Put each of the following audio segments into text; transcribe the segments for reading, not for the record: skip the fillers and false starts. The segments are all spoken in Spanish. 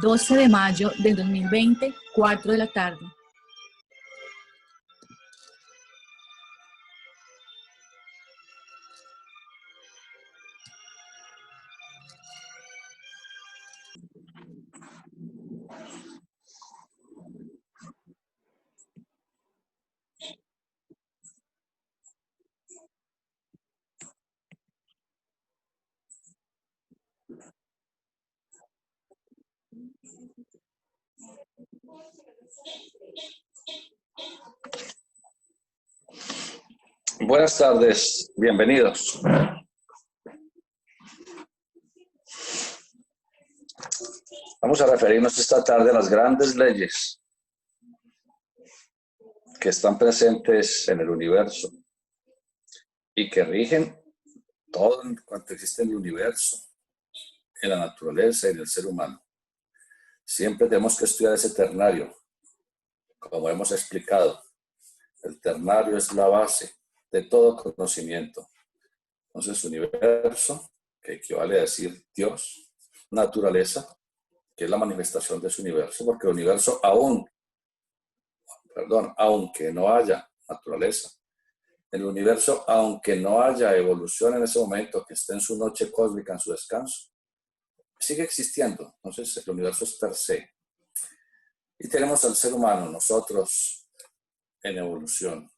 12 de mayo del 2020, 4 de la tarde. Buenas tardes, bienvenidos. Vamos a referirnos esta tarde a las grandes leyes que están presentes en el universo y que rigen todo cuanto existe en el universo, en la naturaleza y en el ser humano. Siempre tenemos que estudiar ese ternario, como hemos explicado. El ternario es la base de todo conocimiento. Entonces, universo, que equivale a decir Dios, naturaleza, que es la manifestación de su universo, porque el universo aunque no haya naturaleza, el universo, aunque no haya evolución en ese momento, que esté en su noche cósmica, en su descanso, sigue existiendo. Entonces, el universo es per se. Y tenemos al ser humano, nosotros, en evolución.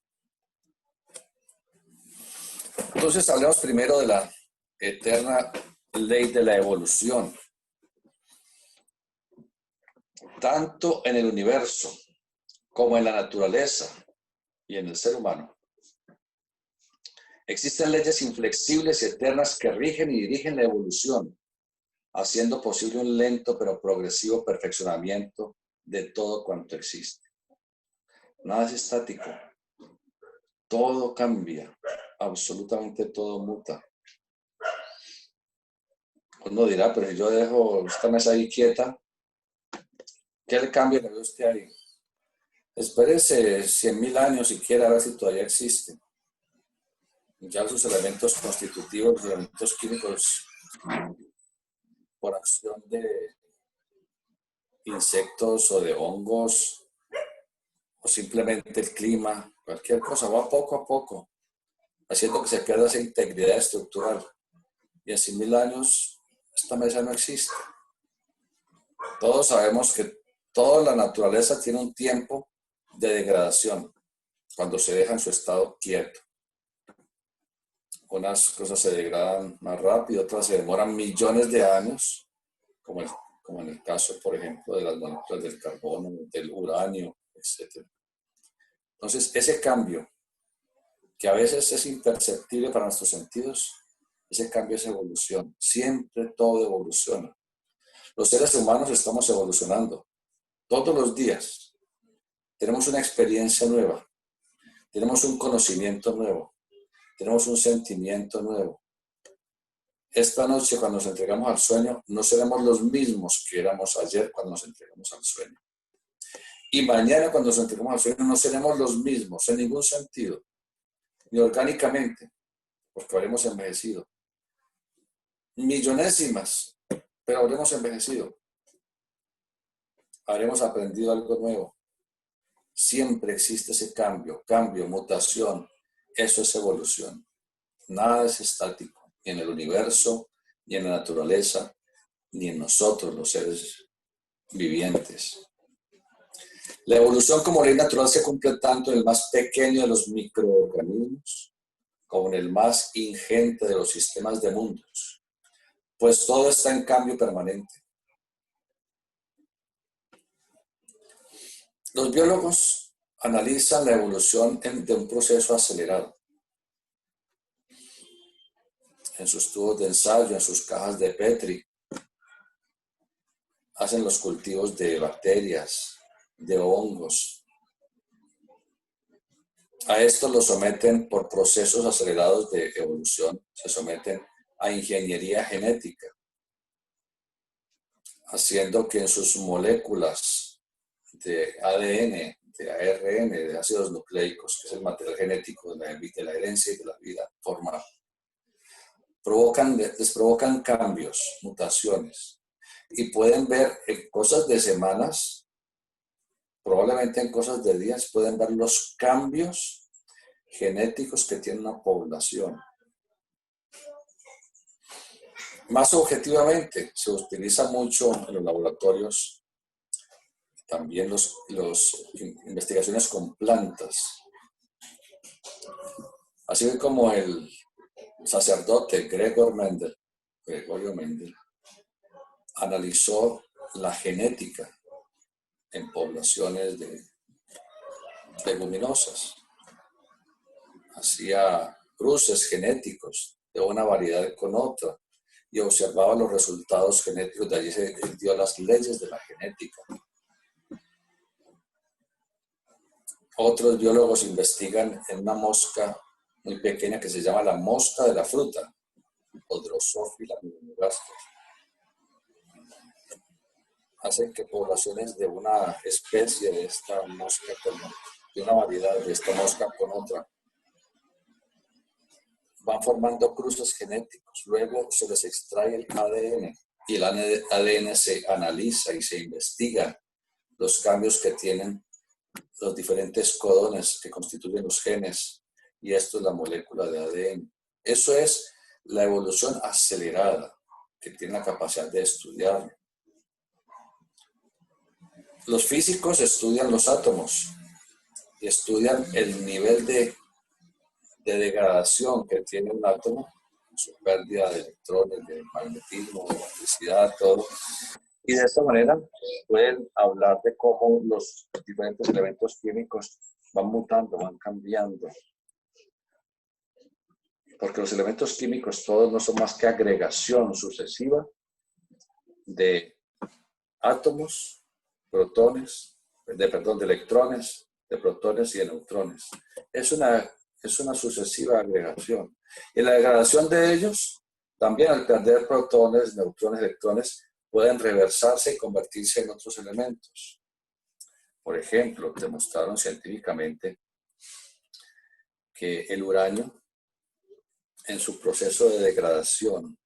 Entonces, hablemos primero de la eterna ley de la evolución. Tanto en el universo como en la naturaleza y en el ser humano, existen leyes inflexibles y eternas que rigen y dirigen la evolución, haciendo posible un lento pero progresivo perfeccionamiento de todo cuanto existe. Nada es estático. Todo cambia. Absolutamente todo muta. Uno dirá, pero si yo dejo esta mesa ahí quieta, ¿qué le cambia la usted ahí? Espérese 100.000 años siquiera a ver si todavía existe. Ya sus elementos constitutivos, los elementos químicos, por acción de insectos o de hongos, o simplemente el clima, cualquier cosa, va poco a poco, haciendo que se pierda esa integridad estructural. Y en 100.000 años, esta mesa no existe. Todos sabemos que toda la naturaleza tiene un tiempo de degradación cuando se deja en su estado quieto. Unas cosas se degradan más rápido, otras se demoran millones de años, como en el caso, por ejemplo, de las moléculas del carbono, del uranio, etc. Entonces, ese cambio, que a veces es imperceptible para nuestros sentidos, ese cambio es evolución. Siempre todo evoluciona. Los seres humanos estamos evolucionando todos los días. Tenemos una experiencia nueva, tenemos un conocimiento nuevo, tenemos un sentimiento nuevo. Esta noche, cuando nos entregamos al sueño, no seremos los mismos que éramos ayer cuando nos entregamos al sueño. Y mañana, cuando nos entregamos al sueño, no seremos los mismos en ningún sentido, ni orgánicamente, porque habremos envejecido. Millonésimas, pero habremos envejecido. Habremos aprendido algo nuevo. Siempre existe ese cambio, mutación. Eso es evolución. Nada es estático, ni en el universo, ni en la naturaleza, ni en nosotros, los seres vivientes. La evolución como ley natural se cumple tanto en el más pequeño de los microorganismos como en el más ingente de los sistemas de mundos, pues todo está en cambio permanente. Los biólogos analizan la evolución de un proceso acelerado. En sus tubos de ensayo, en sus cajas de Petri, hacen los cultivos de bacterias, de hongos. A esto lo someten por procesos acelerados de evolución, se someten a ingeniería genética, haciendo que en sus moléculas de ADN, de ARN, de ácidos nucleicos, que es el material genético de la herencia y de la vida formal, les provocan cambios, mutaciones, y pueden ver en cosas de semanas, probablemente en cosas de días, pueden ver los cambios genéticos que tiene una población. Más objetivamente, se utiliza mucho en los laboratorios también las investigaciones con plantas. Así como el sacerdote Gregorio Mendel, analizó la genética en poblaciones de leguminosas. Hacía cruces genéticos de una variedad con otra y observaba los resultados genéticos. De allí se dio las leyes de la genética. Otros biólogos investigan en una mosca muy pequeña que se llama la mosca de la fruta, o Drosophila melanogaster. Hacen que poblaciones de una especie de esta mosca, de una variedad de esta mosca con otra, van formando cruces genéticos. Luego se les extrae el ADN y el ADN se analiza y se investiga los cambios que tienen los diferentes codones que constituyen los genes, y esto es la molécula de ADN. Eso es la evolución acelerada que tiene la capacidad de estudiarlo. Los físicos estudian los átomos y estudian el nivel de degradación que tiene un átomo, su pérdida de electrones, de magnetismo, de electricidad, todo. Y de esta manera pueden hablar de cómo los diferentes elementos químicos van mutando, van cambiando. Porque los elementos químicos todos no son más que agregación sucesiva de átomos, de electrones, de protones y de neutrones. Es una sucesiva agregación. Y la degradación de ellos, también al perder protones, neutrones, electrones, pueden reversarse y convertirse en otros elementos. Por ejemplo, demostraron científicamente que el uranio, en su proceso de degradación,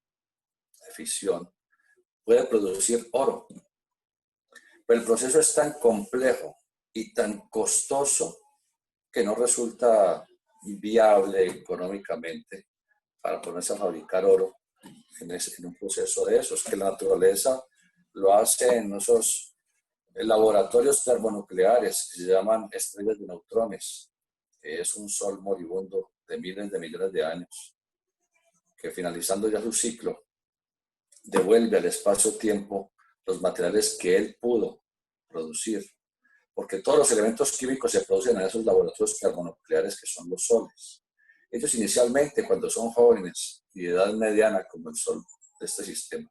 de fisión, puede producir oro. Pero el proceso es tan complejo y tan costoso que no resulta viable económicamente para ponerse a fabricar oro en un proceso de esos, que la naturaleza lo hace en esos laboratorios termonucleares que se llaman estrellas de neutrones, que es un sol moribundo de miles de millones de años, que finalizando ya su ciclo, devuelve al espacio-tiempo los materiales que él pudo producir, porque todos los elementos químicos se producen en esos laboratorios termonucleares que son los soles. Ellos inicialmente, cuando son jóvenes y de edad mediana, como el Sol de este sistema,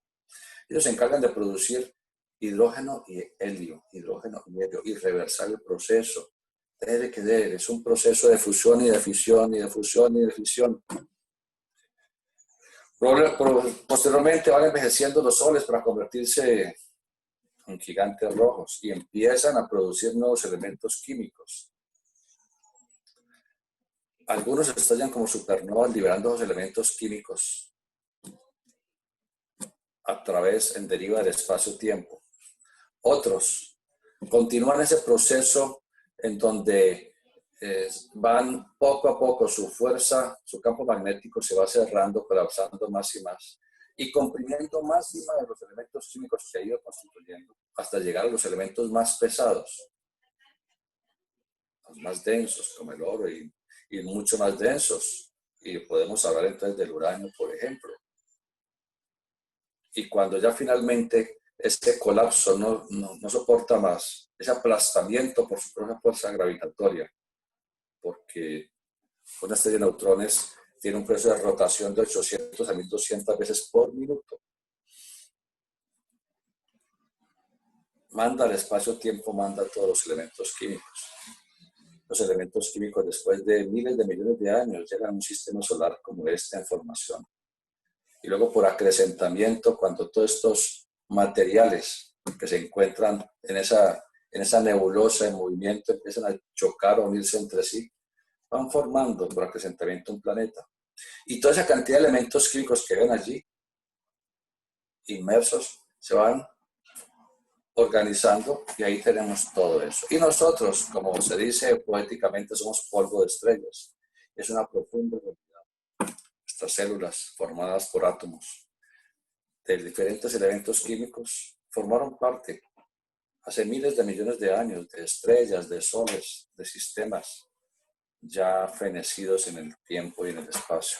ellos se encargan de producir hidrógeno y helio, y reversar el proceso. Debe que debe, es un proceso de fusión y de fisión, y de fusión y de fisión. Posteriormente van envejeciendo los soles para convertirse en gigantes rojos y empiezan a producir nuevos elementos químicos. Algunos estallan como supernovas liberando los elementos químicos en deriva del espacio-tiempo. Otros continúan ese proceso en donde van poco a poco, su fuerza, su campo magnético se va cerrando, colapsando más y más, y comprimiendo más y más los elementos químicos que ha ido constituyendo, hasta llegar a los elementos más pesados, los más densos, como el oro, y mucho más densos. Y podemos hablar entonces del uranio, por ejemplo. Y cuando ya finalmente este colapso no soporta más, ese aplastamiento por su propia fuerza gravitatoria, porque una estrella de neutrones tiene un proceso de rotación de 800 a 1200 veces por minuto. Manda al espacio-tiempo, manda todos los elementos químicos. Los elementos químicos, después de miles de millones de años, llegan a un sistema solar como este en formación. Y luego por acrecentamiento, cuando todos estos materiales que se encuentran en esa nebulosa en movimiento empiezan a chocar o unirse entre sí, van formando por acrecentamiento un planeta. Y toda esa cantidad de elementos químicos que ven allí, inmersos, se van organizando, y ahí tenemos todo eso. Y nosotros, como se dice poéticamente, somos polvo de estrellas. Es una profunda realidad. Nuestras células, formadas por átomos de diferentes elementos químicos, formaron parte hace miles de millones de años de estrellas, de soles, de sistemas ya fenecidos en el tiempo y en el espacio.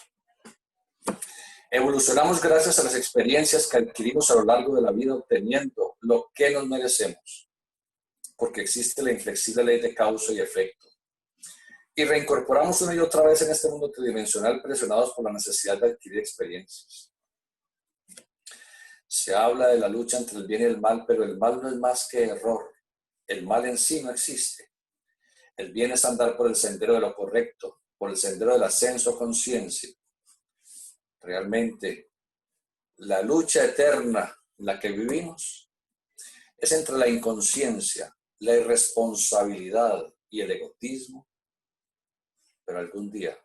Evolucionamos gracias a las experiencias que adquirimos a lo largo de la vida obteniendo lo que nos merecemos, porque existe la inflexible ley de causa y efecto. Y reincorporamos una y otra vez en este mundo tridimensional presionados por la necesidad de adquirir experiencias. Se habla de la lucha entre el bien y el mal, pero el mal no es más que error. El mal en sí no existe. El bien es andar por el sendero de lo correcto, por el sendero del ascenso a conciencia. Realmente, la lucha eterna en la que vivimos es entre la inconsciencia, la irresponsabilidad y el egotismo, pero algún día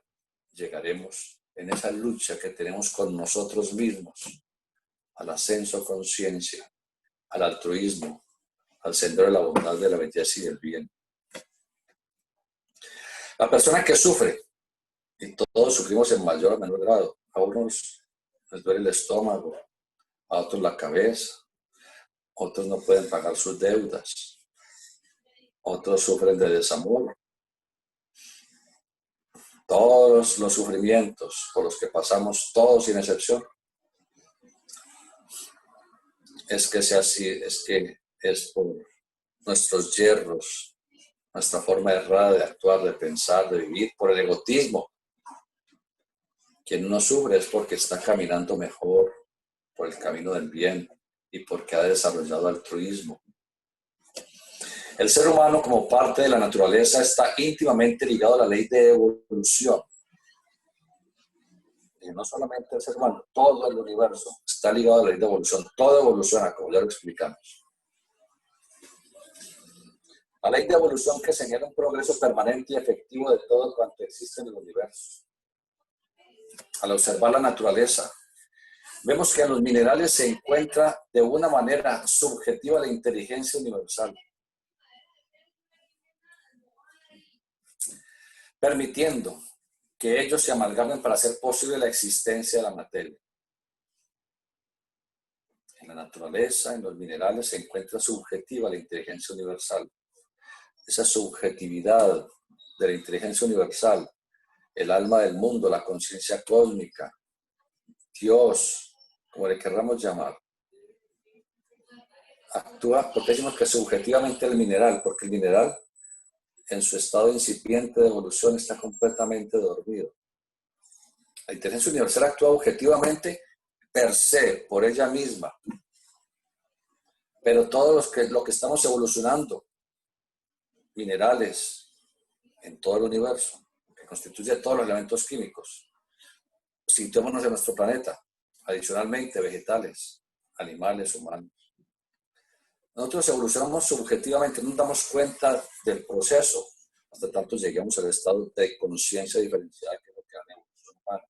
llegaremos en esa lucha que tenemos con nosotros mismos al ascenso a conciencia, al altruismo, al sendero de la bondad, de la belleza y del bien. La persona que sufre, y todos sufrimos en mayor o menor grado, a unos les duele el estómago, a otros la cabeza, otros no pueden pagar sus deudas, otros sufren de desamor. Todos los sufrimientos por los que pasamos, todos sin excepción, es por nuestros yerros, nuestra forma errada de actuar, de pensar, de vivir, por el egotismo. Quien no sufre es porque está caminando mejor por el camino del bien y porque ha desarrollado altruismo. El ser humano, como parte de la naturaleza, está íntimamente ligado a la ley de evolución. Y no solamente el ser humano, todo el universo está ligado a la ley de evolución. Todo evoluciona, como ya lo explicamos. La ley de evolución que señala un progreso permanente y efectivo de todo cuanto existe en el universo. Al observar la naturaleza, vemos que en los minerales se encuentra de una manera subjetiva la inteligencia universal, permitiendo que ellos se amalgamen para hacer posible la existencia de la materia. En la naturaleza, en los minerales, se encuentra subjetiva la inteligencia universal. Esa subjetividad de la inteligencia universal, el alma del mundo, la conciencia cósmica, Dios, como le querramos llamar, actúa, porque decimos que subjetivamente el mineral, porque el mineral en su estado incipiente de evolución está completamente dormido. La inteligencia universal actúa objetivamente per se, por ella misma. Pero todos lo que estamos evolucionando, minerales en todo el universo, que constituye todos los elementos químicos, sintomas de nuestro planeta, adicionalmente vegetales, animales, humanos. Nosotros evolucionamos subjetivamente, no nos damos cuenta del proceso, hasta tanto lleguemos al estado de conciencia diferenciada que es lo que da la evolución humana.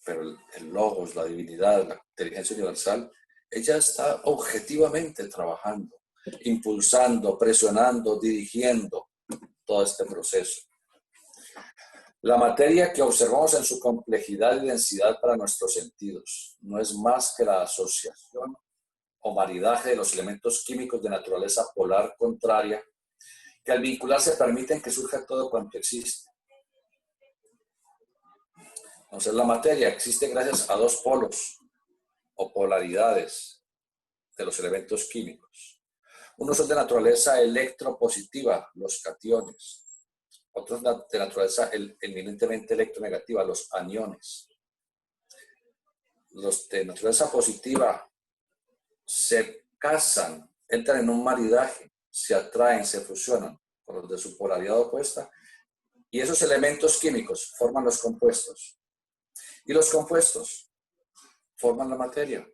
Pero el logos, la divinidad, la inteligencia universal, ella está objetivamente trabajando, impulsando, presionando, dirigiendo todo este proceso. La materia que observamos en su complejidad y densidad para nuestros sentidos no es más que la asociación o maridaje de los elementos químicos de naturaleza polar contraria que al vincularse permiten que surja todo cuanto existe. Entonces la materia existe gracias a dos polos o polaridades de los elementos químicos. Unos son de naturaleza electropositiva, los cationes. Otros de naturaleza eminentemente electronegativa, los aniones. Los de naturaleza positiva se casan, entran en un maridaje, se atraen, se fusionan con los de su polaridad opuesta y esos elementos químicos forman los compuestos. Y los compuestos forman la materia.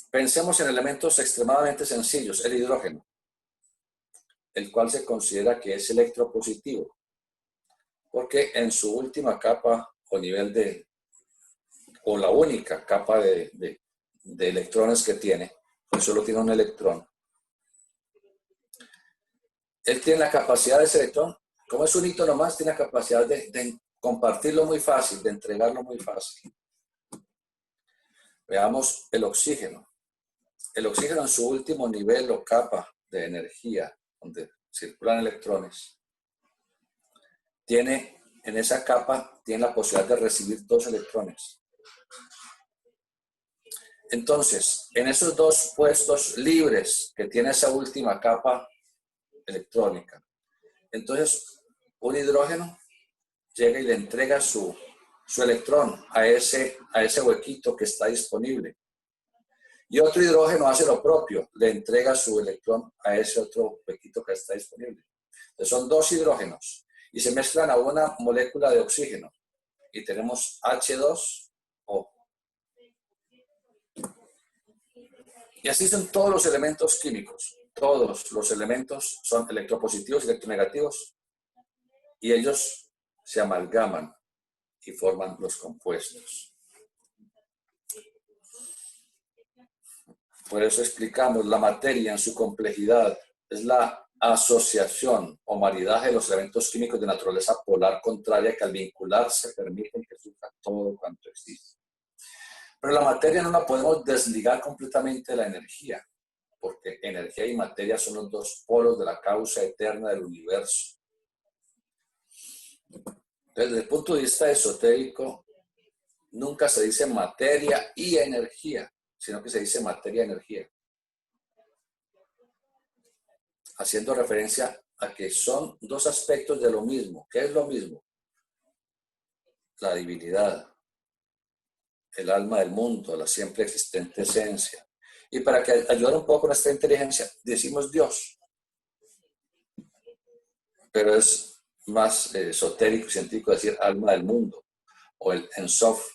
Pensemos en elementos extremadamente sencillos, el hidrógeno, el cual se considera que es electropositivo, porque en su última capa o nivel o la única capa de de electrones que tiene, pues solo tiene un electrón. Él tiene la capacidad de ese electrón, como es un hito nomás, tiene la capacidad de compartirlo muy fácil, de entregarlo muy fácil. Veamos el oxígeno. El oxígeno en su último nivel o capa de energía, donde circulan electrones, tiene en esa capa, tiene la posibilidad de recibir 2 electrones. Entonces, en esos 2 puestos libres que tiene esa última capa electrónica, entonces un hidrógeno llega y le entrega su electrón a ese huequito que está disponible. Y otro hidrógeno hace lo propio, le entrega su electrón a ese otro huequito que está disponible. Entonces son 2 hidrógenos y se mezclan a una molécula de oxígeno y tenemos H2O. Y así son todos los elementos químicos. Todos los elementos son electropositivos y electronegativos y ellos se amalgaman y forman los compuestos. Por eso explicamos, la materia en su complejidad es la asociación o maridaje de los elementos químicos de naturaleza polar contraria que al vincularse permiten que surja todo cuanto existe. Pero la materia no la podemos desligar completamente de la energía, porque energía y materia son los 2 polos de la causa eterna del universo. Entonces, desde el punto de vista esotérico, nunca se dice materia y energía, sino que se dice materia-energía, haciendo referencia a que son 2 aspectos de lo mismo. ¿Qué es lo mismo? La divinidad, el alma del mundo, la siempre existente esencia. Y para que ayudar un poco nuestra inteligencia, decimos Dios, pero es más esotérico y científico decir alma del mundo, o el Ensof,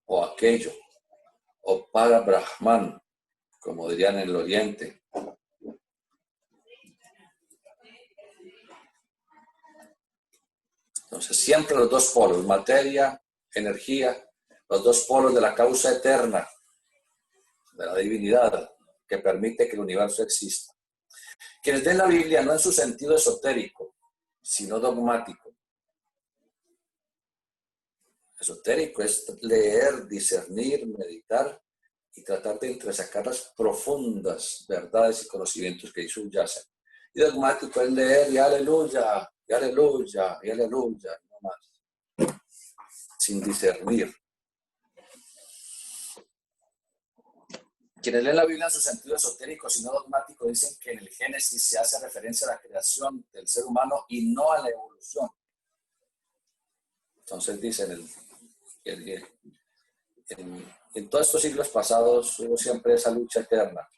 o aquello, o Para Brahman, como dirían en el Oriente. Entonces, siempre los 2 polos, materia, energía, los 2 polos de la causa eterna, de la divinidad, que permite que el universo exista. Quienes leen la Biblia no en su sentido esotérico, sino dogmático. Esotérico es leer, discernir, meditar y tratar de entresacar las profundas verdades y conocimientos que ahí subyacen. Y dogmático es leer y aleluya, y aleluya, y aleluya, y no más, sin discernir. Quienes leen la Biblia en su sentido esotérico, sino dogmático, dicen que en el Génesis se hace referencia a la creación del ser humano y no a la evolución. Entonces dicen, en todos estos siglos pasados hubo siempre esa lucha eterna,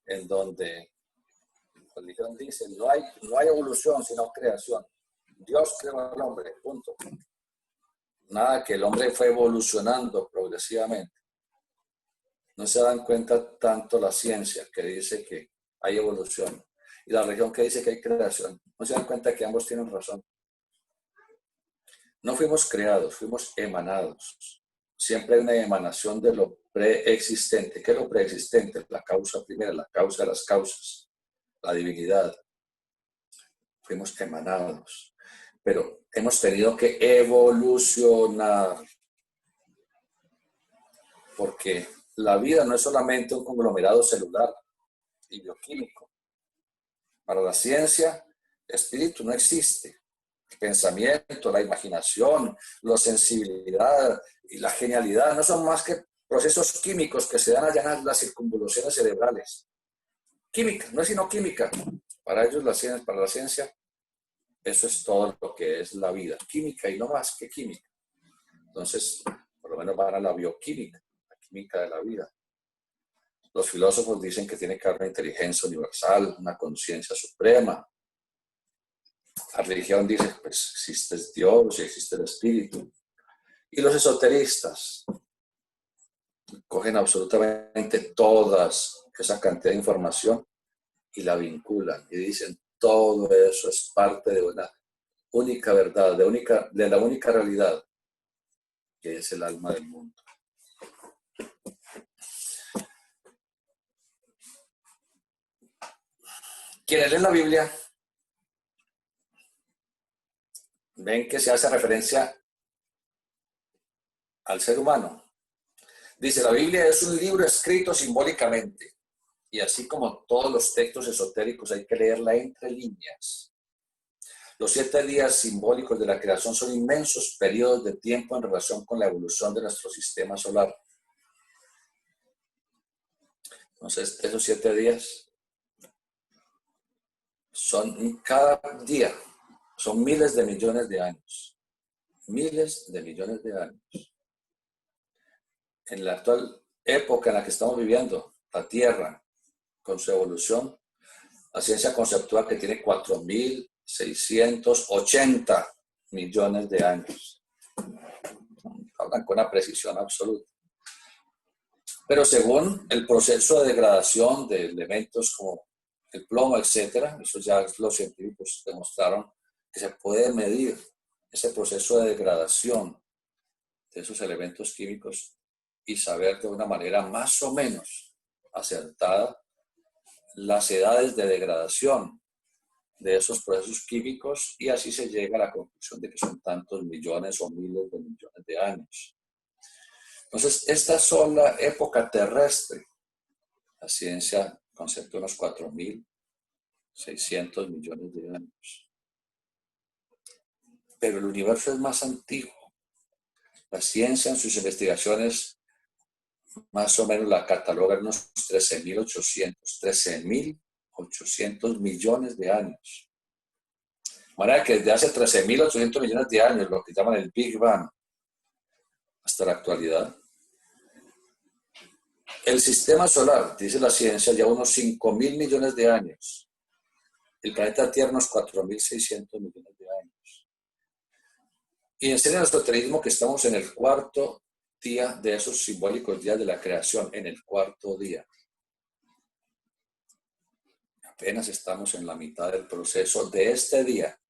en donde la religión dice, no hay evolución, sino creación. Dios creó al hombre, punto. Nada, que el hombre fue evolucionando progresivamente. No se dan cuenta tanto la ciencia que dice que hay evolución y la religión que dice que hay creación. No se dan cuenta que ambos tienen razón. No fuimos creados, fuimos emanados. Siempre hay una emanación de lo preexistente. ¿Qué es lo preexistente? La causa primera, la causa de las causas, la divinidad. Fuimos emanados, pero hemos tenido que evolucionar porque la vida no es solamente un conglomerado celular y bioquímico. Para la ciencia, el espíritu no existe. El pensamiento, la imaginación, la sensibilidad y la genialidad no son más que procesos químicos que se dan allá en las circunvoluciones cerebrales. Química, no es sino química. Para ellos, para la ciencia, eso es todo lo que es la vida. Química y no más que química. Entonces, por lo menos van a la bioquímica, la química de la vida. Los filósofos dicen que tiene que haber una inteligencia universal, una conciencia suprema. La religión dice, pues existe Dios y existe el espíritu. Y los esoteristas cogen absolutamente toda esa cantidad de información y la vinculan y dicen, todo eso es parte de una única verdad, de la única realidad, que es el alma del mundo. Quienes leen la Biblia ven que se hace referencia al ser humano. Dice, la Biblia es un libro escrito simbólicamente, y así como todos los textos esotéricos hay que leerla entre líneas. Los 7 días simbólicos de la creación son inmensos periodos de tiempo en relación con la evolución de nuestro sistema solar. Entonces, esos 7 días son cada día, son miles de millones de años. Miles de millones de años. En la actual época en la que estamos viviendo, la Tierra, con su evolución, la ciencia conceptúa que tiene 4.680 millones de años. Hablan con una precisión absoluta. Pero según el proceso de degradación de elementos como el plomo, etcétera, eso ya los científicos demostraron que se puede medir ese proceso de degradación de esos elementos químicos y saber de una manera más o menos acertada las edades de degradación de esos procesos químicos, y así se llega a la conclusión de que son tantos millones o miles de millones de años. Entonces, esta es la época terrestre. La ciencia conceptúa unos 4.600 millones de años. Pero el universo es más antiguo. La ciencia en sus investigaciones más o menos la cataloga en unos 13.800 millones de años. De manera que desde hace 13.800 millones de años, lo que llaman el Big Bang, hasta la actualidad, el sistema solar, dice la ciencia, ya unos 5.000 millones de años. El planeta Tierra unos 4.600 millones de años. Y enseña el esoterismo que estamos en el 4º día de esos simbólicos días de la creación, en el 4º día. Apenas estamos en la mitad del proceso de este día.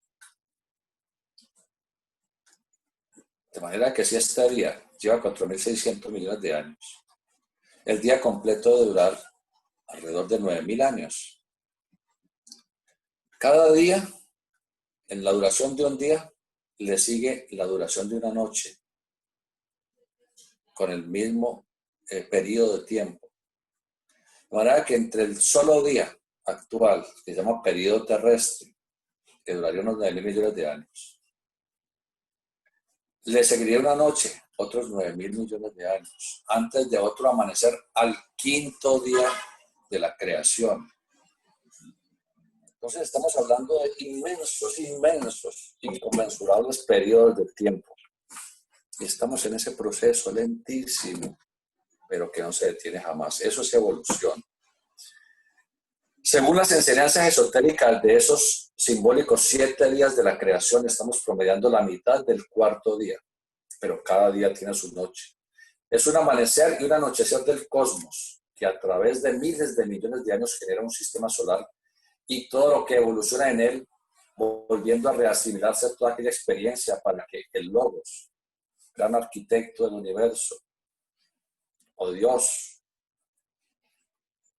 De manera que si este día lleva 4.600 millones de años, el día completo debe durar alrededor de 9.000 años. Cada día, en la duración de un día, le sigue la duración de una noche, con el mismo periodo de tiempo. De manera que entre el solo día actual, que se llama periodo terrestre, que duraría unos 9.000 millones de años, le seguiría una noche, otros 9.000 millones de años, antes de otro amanecer al 5º día de la creación. Entonces estamos hablando de inmensos, inconmensurables periodos de tiempo. Y estamos en ese proceso lentísimo, pero que no se detiene jamás. Eso es evolución. Según las enseñanzas esotéricas de esos simbólicos 7 días de la creación, estamos promediando la mitad del 4º día, pero cada día tiene su noche. Es un amanecer y un anochecer del cosmos, que a través de miles de millones de años genera un sistema solar y todo lo que evoluciona en él, volviendo a reasimilarse toda aquella experiencia para que el Logos, gran arquitecto del universo, o Dios,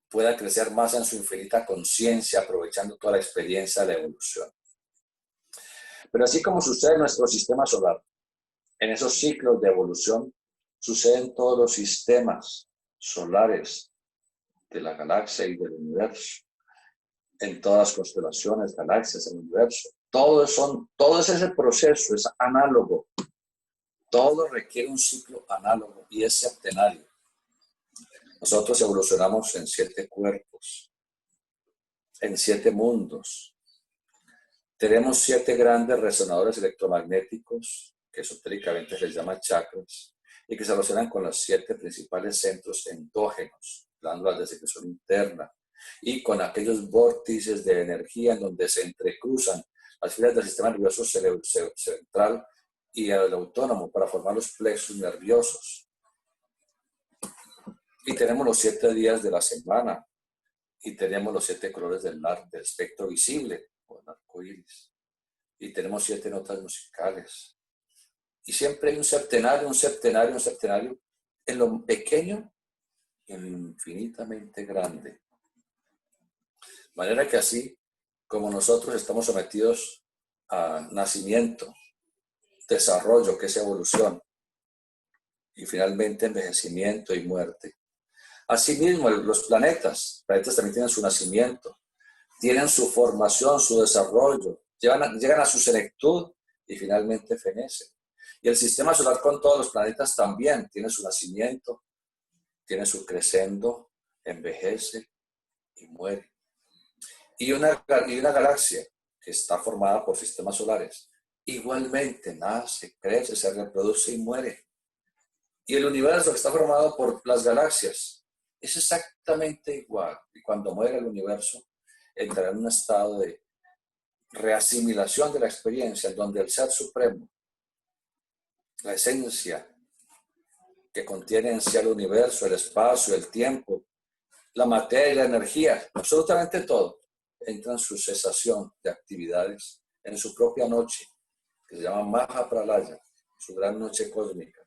pueda crecer más en su infinita conciencia, aprovechando toda la experiencia de la evolución. Pero así como sucede en nuestro sistema solar, en esos ciclos de evolución, suceden todos los sistemas solares de la galaxia y del universo, en todas las constelaciones, galaxias, el universo. Todo ese proceso es análogo. Todo requiere un ciclo análogo y es septenario. Nosotros evolucionamos en 7 cuerpos, en 7 mundos. Tenemos 7 grandes resonadores electromagnéticos, que esotéricamente se les llama chakras, y que se relacionan con los 7 principales centros endógenos, glándulas de secreción interna, y con aquellos vórtices de energía en donde se entrecruzan las filas del sistema nervioso central y el autónomo para formar los plexos nerviosos. Y tenemos los 7 días de la semana, y tenemos los 7 colores del espectro visible, o el arco iris, y tenemos 7 notas musicales. Y siempre hay un septenario, en lo pequeño y en lo infinitamente grande. De manera que así, como nosotros estamos sometidos a nacimiento, desarrollo, que es evolución, y finalmente envejecimiento y muerte. Asimismo, los planetas también tienen su nacimiento, tienen su formación, su desarrollo, llegan a su senectud y finalmente fenecen. Y el sistema solar con todos los planetas también tiene su nacimiento, tiene su crescendo, envejece y muere. Y una galaxia que está formada por sistemas solares igualmente nace, crece, se reproduce y muere. Y el universo que está formado por las galaxias es exactamente igual. Y cuando muere el universo, entrará en un estado de reasimilación de la experiencia, en donde el Ser Supremo, la esencia que contiene en sí el universo, el espacio, el tiempo, la materia, la energía, absolutamente todo, entra en su cesación de actividades, en su propia noche, que se llama Mahapralaya, su gran noche cósmica,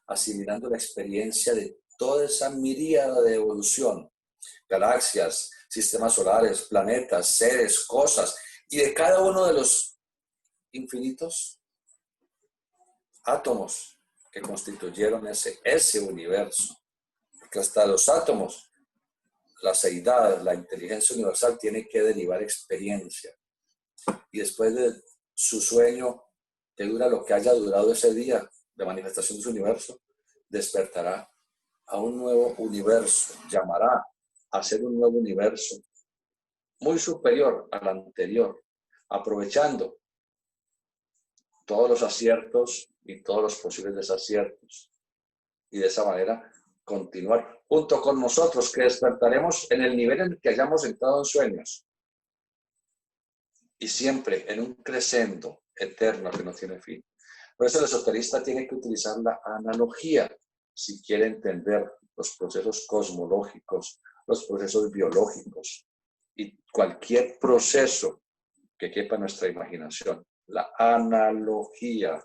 asimilando la experiencia de toda esa miríada de evolución, galaxias, sistemas solares, planetas, seres, cosas, y de cada uno de los infinitos átomos que constituyeron ese universo. Porque hasta los átomos, la seidad, la inteligencia universal tiene que derivar experiencia. Y después de su sueño, que dura lo que haya durado ese día de manifestación de su universo, despertará a un nuevo universo, llamará a ser un nuevo universo muy superior al anterior, aprovechando todos los aciertos y todos los posibles desaciertos. Y de esa manera continuar junto con nosotros, que despertaremos en el nivel en el que hayamos entrado en sueños. Y siempre en un crescendo eterno que no tiene fin. Por eso el esoterista tiene que utilizar la analogía si quiere entender los procesos cosmológicos, los procesos biológicos y cualquier proceso que quepa en nuestra imaginación. La analogía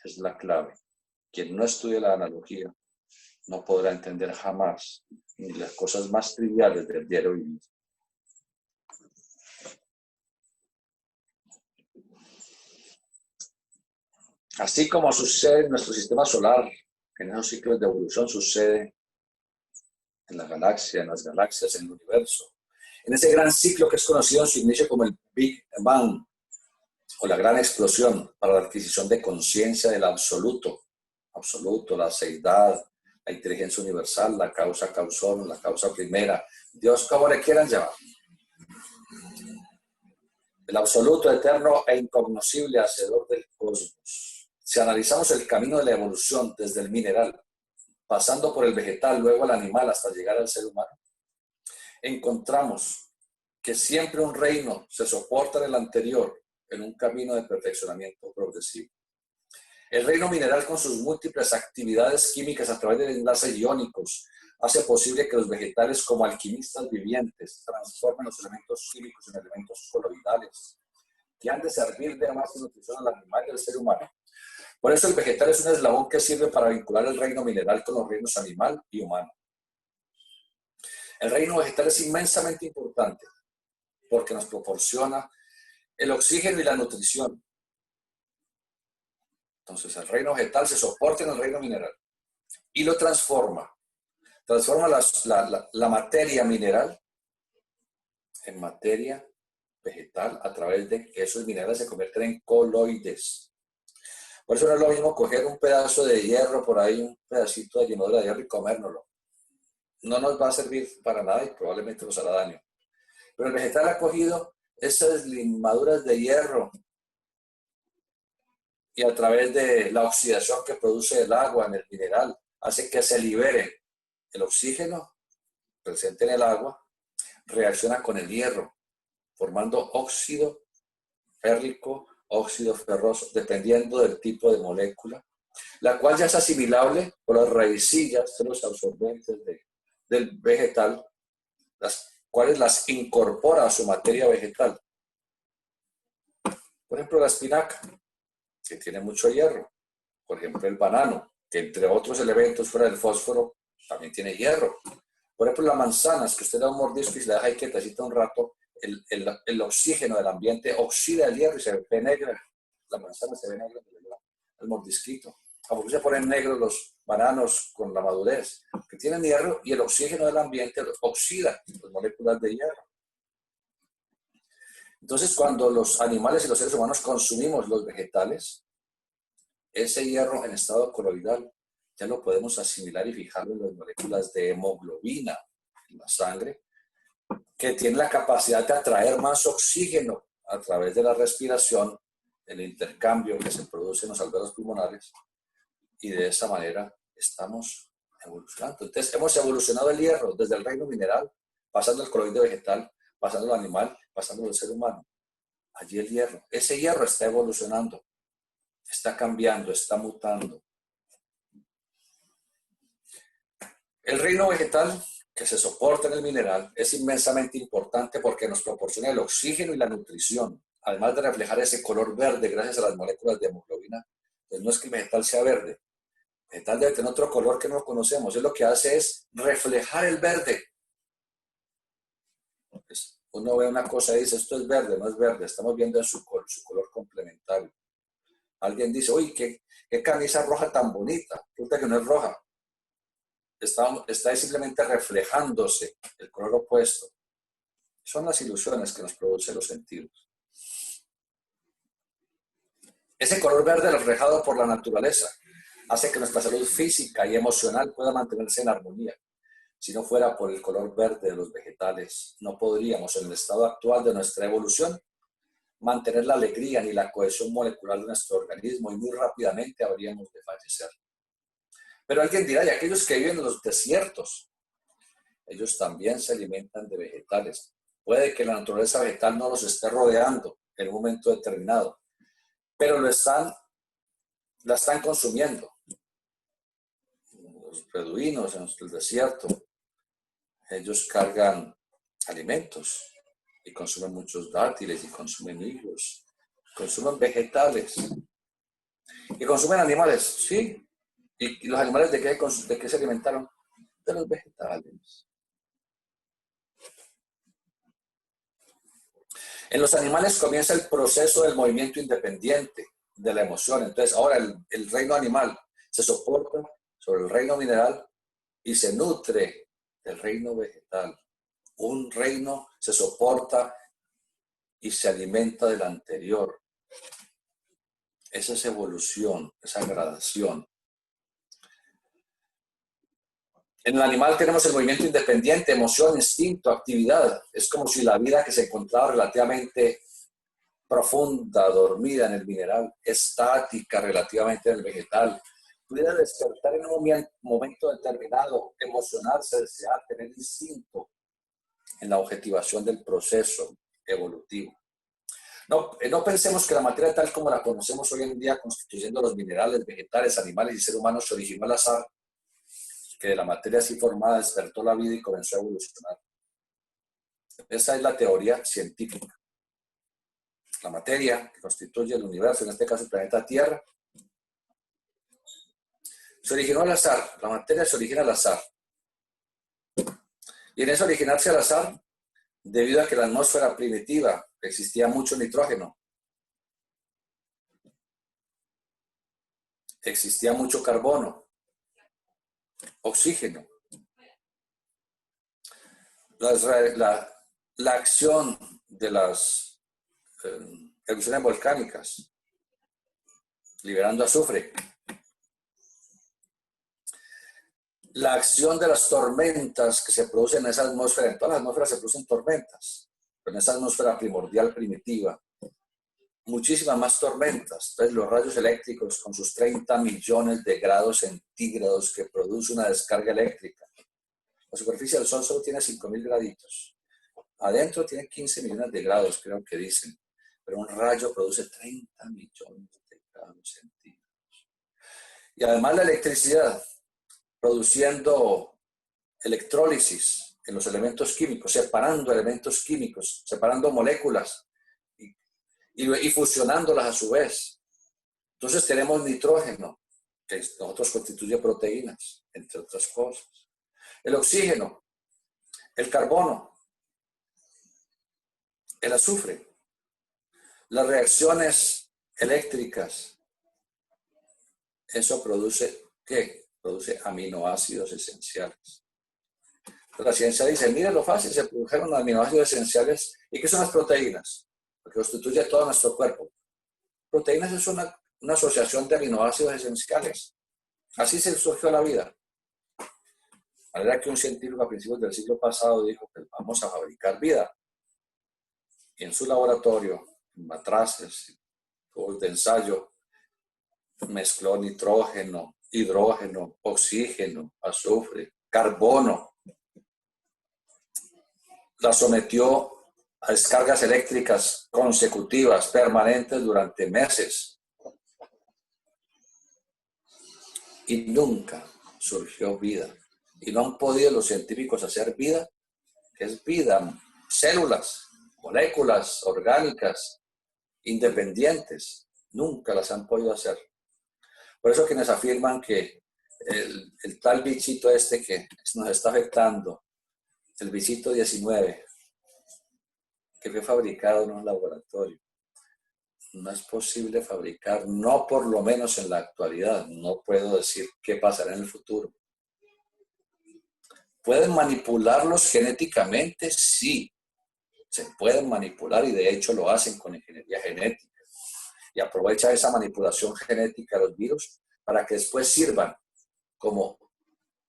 es la clave. Quien no estudie la analogía no podrá entender jamás ni las cosas más triviales del diario vivir. Así como sucede en nuestro sistema solar, en esos ciclos de evolución sucede en la galaxia, en las galaxias, en el universo. En ese gran ciclo que es conocido en su inicio como el Big Bang, o la gran explosión para la adquisición de conciencia del absoluto, la seidad, la inteligencia universal, la causa causón, la causa primera, Dios como le quieran llamar. El absoluto, eterno e incognoscible hacedor del cosmos. Si analizamos el camino de la evolución desde el mineral, pasando por el vegetal, luego al animal, hasta llegar al ser humano, encontramos que siempre un reino se soporta en el anterior en un camino de perfeccionamiento progresivo. El reino mineral, con sus múltiples actividades químicas a través de enlaces iónicos, hace posible que los vegetales, como alquimistas vivientes, transformen los elementos químicos en elementos coloidales, que han de servir de base de nutrición al animal y al ser humano. Por eso el vegetal es un eslabón que sirve para vincular el reino mineral con los reinos animal y humano. El reino vegetal es inmensamente importante porque nos proporciona el oxígeno y la nutrición. Entonces el reino vegetal se soporta en el reino mineral y lo transforma. Transforma la materia mineral en materia vegetal a través de que esos minerales se convierten en coloides. Por eso no es lo mismo coger un pedazo de hierro por ahí, un pedacito de llenadura de hierro y comérnoslo. No nos va a servir para nada y probablemente nos hará daño. Pero el vegetal ha cogido esas limaduras de hierro y a través de la oxidación que produce el agua en el mineral, hace que se libere el oxígeno presente en el agua, reacciona con el hierro, formando óxido férrico, óxido ferroso, dependiendo del tipo de molécula, la cual ya es asimilable por las raicillas de los absorbentes del vegetal, las cuales las incorpora a su materia vegetal. Por ejemplo, la espinaca, que tiene mucho hierro. Por ejemplo, el banano, que entre otros elementos fuera del fósforo, también tiene hierro. Por ejemplo, las manzanas, que usted da un mordisco y se la deja ahí quietecita un rato, el oxígeno del ambiente oxida el hierro y se ve negra. La manzana se ve negra, el mordisquito. ¿A por qué se ponen negros los bananos con la madurez? Que tienen hierro y el oxígeno del ambiente oxida las moléculas de hierro. Entonces, cuando los animales y los seres humanos consumimos los vegetales, ese hierro en estado coloidal ya lo podemos asimilar y fijarlo en las moléculas de hemoglobina en la sangre, que tiene la capacidad de atraer más oxígeno a través de la respiración, el intercambio que se produce en los alveolos pulmonares, y de esa manera estamos evolucionando. Entonces, hemos evolucionado el hierro desde el reino mineral, pasando al coloide vegetal, pasando al animal, pasando al ser humano. Allí el hierro, ese hierro está evolucionando, está cambiando, está mutando. El reino vegetal, que se soporta en el mineral, es inmensamente importante porque nos proporciona el oxígeno y la nutrición, además de reflejar ese color verde gracias a las moléculas de hemoglobina. Entonces, no es que el vegetal sea verde, el vegetal debe tener otro color que no conocemos. Él lo que hace es reflejar el verde. Pues uno ve una cosa y dice, esto es verde, no es verde, estamos viendo su color complementario. Alguien dice, uy, qué camisa roja tan bonita, resulta que no es roja. Está simplemente reflejándose el color opuesto. Son las ilusiones que nos producen los sentidos. Ese color verde reflejado por la naturaleza hace que nuestra salud física y emocional pueda mantenerse en armonía. Si no fuera por el color verde de los vegetales, no podríamos, en el estado actual de nuestra evolución, mantener la alegría ni la cohesión molecular de nuestro organismo y muy rápidamente habríamos de fallecer. Pero alguien dirá, ¿y aquellos que viven en los desiertos? Ellos también se alimentan de vegetales. Puede que la naturaleza vegetal no los esté rodeando en un momento determinado, pero la están consumiendo. Los beduinos en el desierto, ellos cargan alimentos y consumen muchos dátiles y consumen higos, consumen vegetales y consumen animales, sí. ¿Y los animales de qué se alimentaron? De los vegetales. En los animales comienza el proceso del movimiento independiente de la emoción. Entonces, ahora el reino animal se soporta sobre el reino mineral y se nutre del reino vegetal. Un reino se soporta y se alimenta del anterior. Esa es evolución, esa gradación. En el animal tenemos el movimiento independiente, emoción, instinto, actividad. Es como si la vida que se encontraba relativamente profunda, dormida en el mineral, estática relativamente en el vegetal, pudiera despertar en un momento determinado, emocionarse, desear, tener instinto en la objetivación del proceso evolutivo. No pensemos que la materia tal como la conocemos hoy en día, constituyendo los minerales, vegetales, animales y seres humanos, se originó al azar, que de la materia así formada despertó la vida y comenzó a evolucionar. Esa es la teoría científica. La materia que constituye el universo, en este caso el planeta Tierra, se originó al azar. La materia se origina al azar. Y en ese originarse al azar, debido a que la atmósfera primitiva existía mucho nitrógeno, existía mucho carbono, oxígeno. La acción de las erupciones volcánicas, liberando azufre. La acción de las tormentas que se producen en esa atmósfera, en todas las atmósferas se producen tormentas, pero en esa atmósfera primordial primitiva, muchísimas más tormentas. Entonces los rayos eléctricos con sus 30 millones de grados centígrados que produce una descarga eléctrica. La superficie del Sol solo tiene 5.000 graditos. Adentro tiene 15 millones de grados, creo que dicen. Pero un rayo produce 30 millones de grados centígrados. Y además la electricidad, produciendo electrólisis en los elementos químicos, separando elementos químicos, separando moléculas y fusionándolas a su vez. Entonces tenemos nitrógeno, que nosotros constituye proteínas, entre otras cosas. El oxígeno, el carbono. el azufre. Las reacciones eléctricas, eso produce, ¿qué? Produce aminoácidos esenciales. Entonces, la ciencia dice, mire lo fácil, se produjeron aminoácidos esenciales. ¿Y qué son las proteínas? Porque constituye todo nuestro cuerpo. Proteínas es una asociación de aminoácidos esenciales. Así se surgió la vida. De manera que un científico a principios del siglo pasado dijo que vamos a fabricar vida. Y en su laboratorio, en matraces, tubos de ensayo, mezcló nitrógeno, hidrógeno, oxígeno, azufre, carbono. La sometió a descargas eléctricas consecutivas, permanentes durante meses. Y nunca surgió vida. Y no han podido los científicos hacer vida, que es vida, células, moléculas orgánicas, independientes. Nunca las han podido hacer. Por eso quienes afirman que el tal bichito este que nos está afectando, el bichito 19, que fue fabricado en un laboratorio, no es posible fabricar, no por lo menos en la actualidad. No puedo decir qué pasará en el futuro. ¿Pueden manipularlos genéticamente? Sí, se pueden manipular y de hecho lo hacen con ingeniería genética. Y aprovecha esa manipulación genética de los virus para que después sirvan como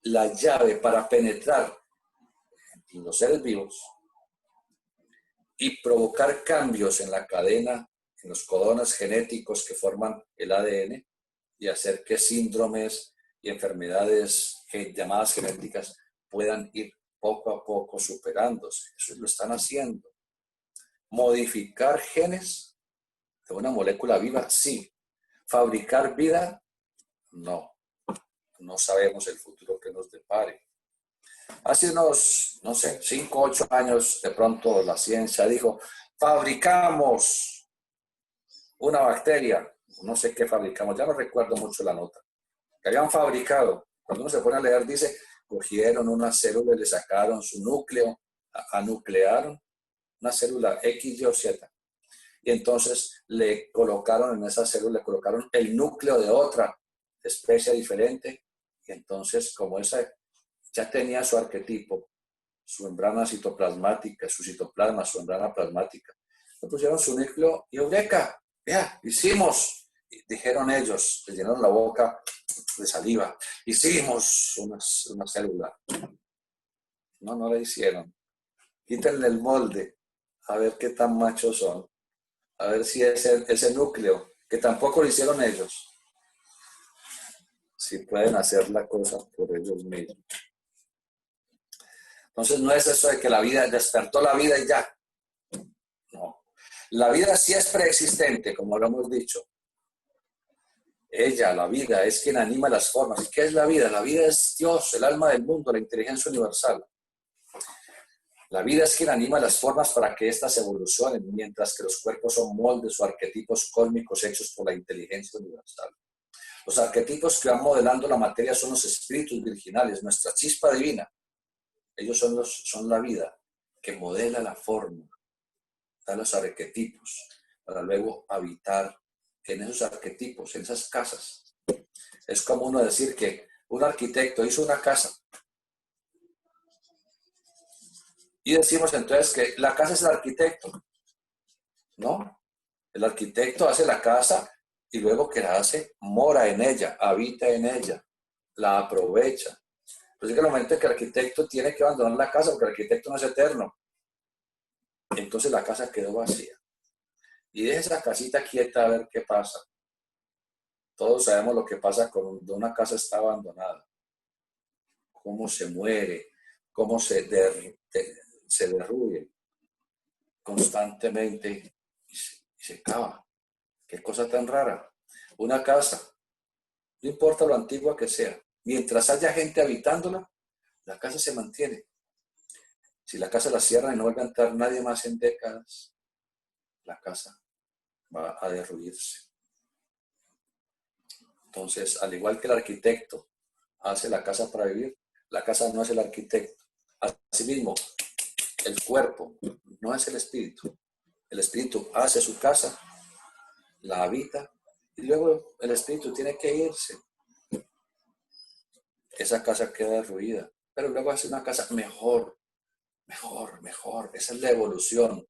la llave para penetrar en los seres vivos y provocar cambios en la cadena, en los codones genéticos que forman el ADN y hacer que síndromes y enfermedades llamadas genéticas puedan ir poco a poco superándose. Eso lo están haciendo. Modificar genes de una molécula viva, sí. Fabricar vida, no. No sabemos el futuro que nos depare. Hace unos, no sé, 5 o 8 años, de pronto la ciencia dijo, fabricamos una bacteria, no sé qué fabricamos, ya no recuerdo mucho la nota, que habían fabricado. Cuando uno se pone a leer, dice, cogieron una célula y le sacaron su núcleo, anuclearon una célula X, Y o Z. Y entonces le colocaron en esa célula, le colocaron el núcleo de otra especie diferente. Y entonces, como esa ya tenía su arquetipo, su membrana citoplasmática, su citoplasma, su membrana plasmática, le pusieron su núcleo y ¡eureka! ¡Ya! ¡Hicimos! Dijeron ellos, les llenaron la boca de saliva. Hicimos una célula. No, no la hicieron. Quítenle el molde, a ver qué tan machos son. A ver si ese núcleo, que tampoco lo hicieron ellos, si pueden hacer la cosa por ellos mismos. Entonces no es eso de que la vida, despertó la vida y ya. No. La vida sí es preexistente, como lo hemos dicho. Ella, la vida, es quien anima las formas. ¿Y qué es la vida? La vida es Dios, el alma del mundo, la inteligencia universal. La vida es quien anima las formas para que éstas evolucionen, mientras que los cuerpos son moldes o arquetipos cósmicos hechos por la inteligencia universal. Los arquetipos que van modelando la materia son los espíritus virginales, nuestra chispa divina. Ellos son la vida que modela la forma, da los arquetipos, para luego habitar en esos arquetipos, en esas casas. Es como uno decir que un arquitecto hizo una casa y decimos entonces que la casa es el arquitecto. No, el arquitecto hace la casa y luego que la hace, mora en ella, habita en ella, la aprovecha. Entonces, en el momento en que el arquitecto tiene que abandonar la casa, porque el arquitecto no es eterno, entonces la casa quedó vacía. Y deja esa casita quieta a ver qué pasa. Todos sabemos lo que pasa cuando una casa está abandonada. Cómo se muere, cómo se derruye constantemente y se acaba. Qué cosa tan rara. Una casa, no importa lo antigua que sea, mientras haya gente habitándola, la casa se mantiene. Si la casa la cierran y no vuelve a entrar nadie más en décadas, la casa va a derruirse. Entonces, al igual que el arquitecto hace la casa para vivir, la casa no es el arquitecto. Asimismo, el cuerpo no es el espíritu. espíritu hace su casa, la habita, y luego el espíritu tiene que irse. Esa casa queda derruida, pero luego hace una casa mejor, mejor. Esa es la evolución.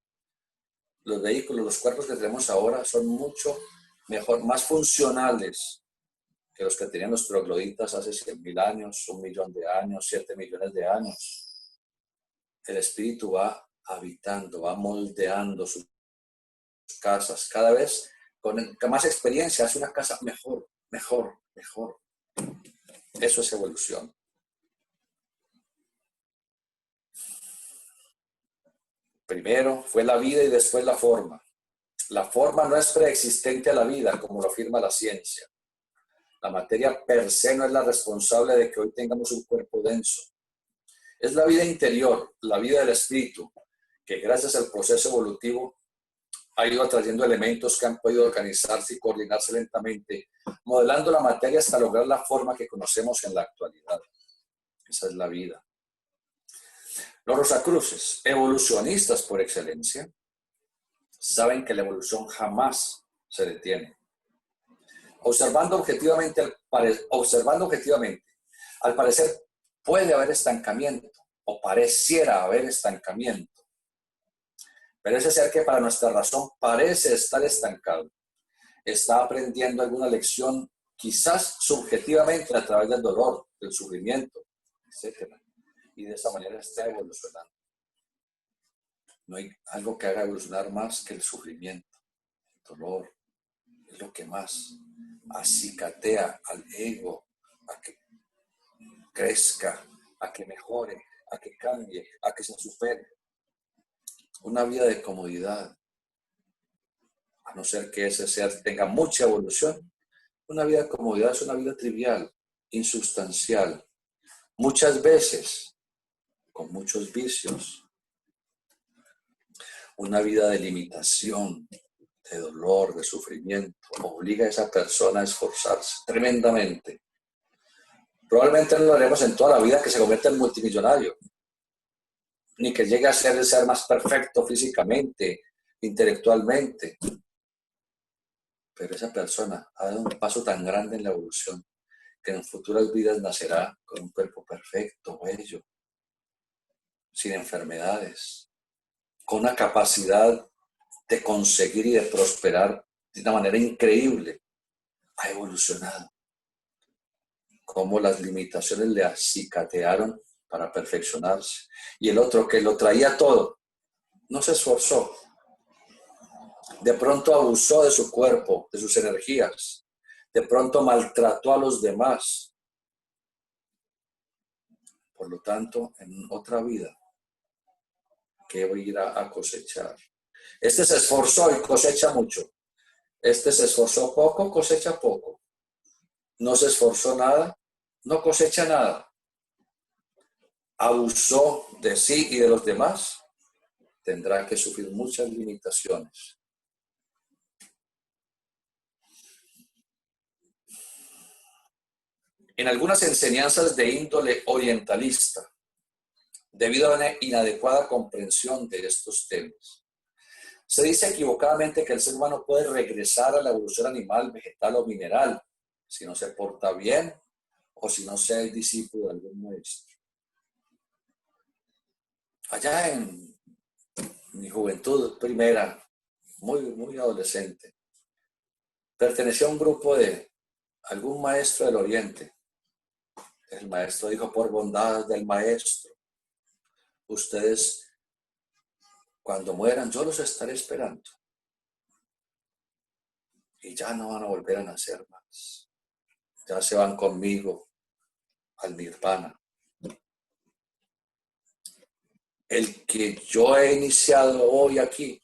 Los vehículos, los cuerpos que tenemos ahora son mucho mejor, más funcionales que los que tenían los trogloditas hace 100.000 años, 1.000.000 de años, 7 millones de años. El espíritu va habitando, va moldeando sus casas. Cada vez con más experiencia hace una casa mejor. Eso es evolución. Primero fue la vida y después la forma. La forma no es preexistente a la vida, como lo afirma la ciencia. La materia per se no es la responsable de que hoy tengamos un cuerpo denso. Es la vida interior, la vida del espíritu, que gracias al proceso evolutivo ha ido atrayendo elementos que han podido organizarse y coordinarse lentamente, modelando la materia hasta lograr la forma que conocemos en la actualidad. Esa es la vida. Los Rosacruces, evolucionistas por excelencia, saben que la evolución jamás se detiene. Observando objetivamente, al parecer puede haber estancamiento o pareciera haber estancamiento. Parece ser que para nuestra razón parece estar estancado. Está aprendiendo alguna lección, quizás subjetivamente a través del dolor, del sufrimiento, etc. Y de esa manera está evolucionando. No hay algo que haga evolucionar más que el sufrimiento, el dolor. Es lo que más acicatea al ego a que crezca, a que mejore, a que cambie, a que se supere. Una vida de comodidad, a no ser que ese ser tenga mucha evolución, una vida de comodidad es una vida trivial, insustancial, muchas veces con muchos vicios. Una vida de limitación, de dolor, de sufrimiento, obliga a esa persona a esforzarse tremendamente. Probablemente no lo haremos en toda la vida que se convierta en multimillonario, ni que llegue a ser el ser más perfecto físicamente, intelectualmente. Pero esa persona ha dado un paso tan grande en la evolución que en futuras vidas nacerá con un cuerpo perfecto, bello, sin enfermedades, con una capacidad de conseguir y de prosperar de una manera increíble. Ha evolucionado. Cómo las limitaciones le acicatearon para perfeccionarse. Y el otro que lo traía todo, no se esforzó. De pronto abusó de su cuerpo, de sus energías. De pronto maltrató a los demás. Por lo tanto, en otra vida, ¿qué irá a cosechar? Este se esforzó y cosecha mucho. Este se esforzó poco, cosecha poco. No se esforzó nada, no cosecha nada. Abusó de sí y de los demás, tendrá que sufrir muchas limitaciones. En algunas enseñanzas de índole orientalista, debido a una inadecuada comprensión de estos temas, se dice equivocadamente que el ser humano puede regresar a la evolución animal, vegetal o mineral si no se porta bien o si no sea el discípulo de algún maestro. Allá en mi juventud primera, muy adolescente, pertenecía a un grupo de algún maestro del Oriente. El maestro dijo: por bondad del maestro, ustedes cuando mueran yo los estaré esperando y ya no van a volver a nacer más. Ya se van conmigo al nirvana. El que yo he iniciado hoy aquí,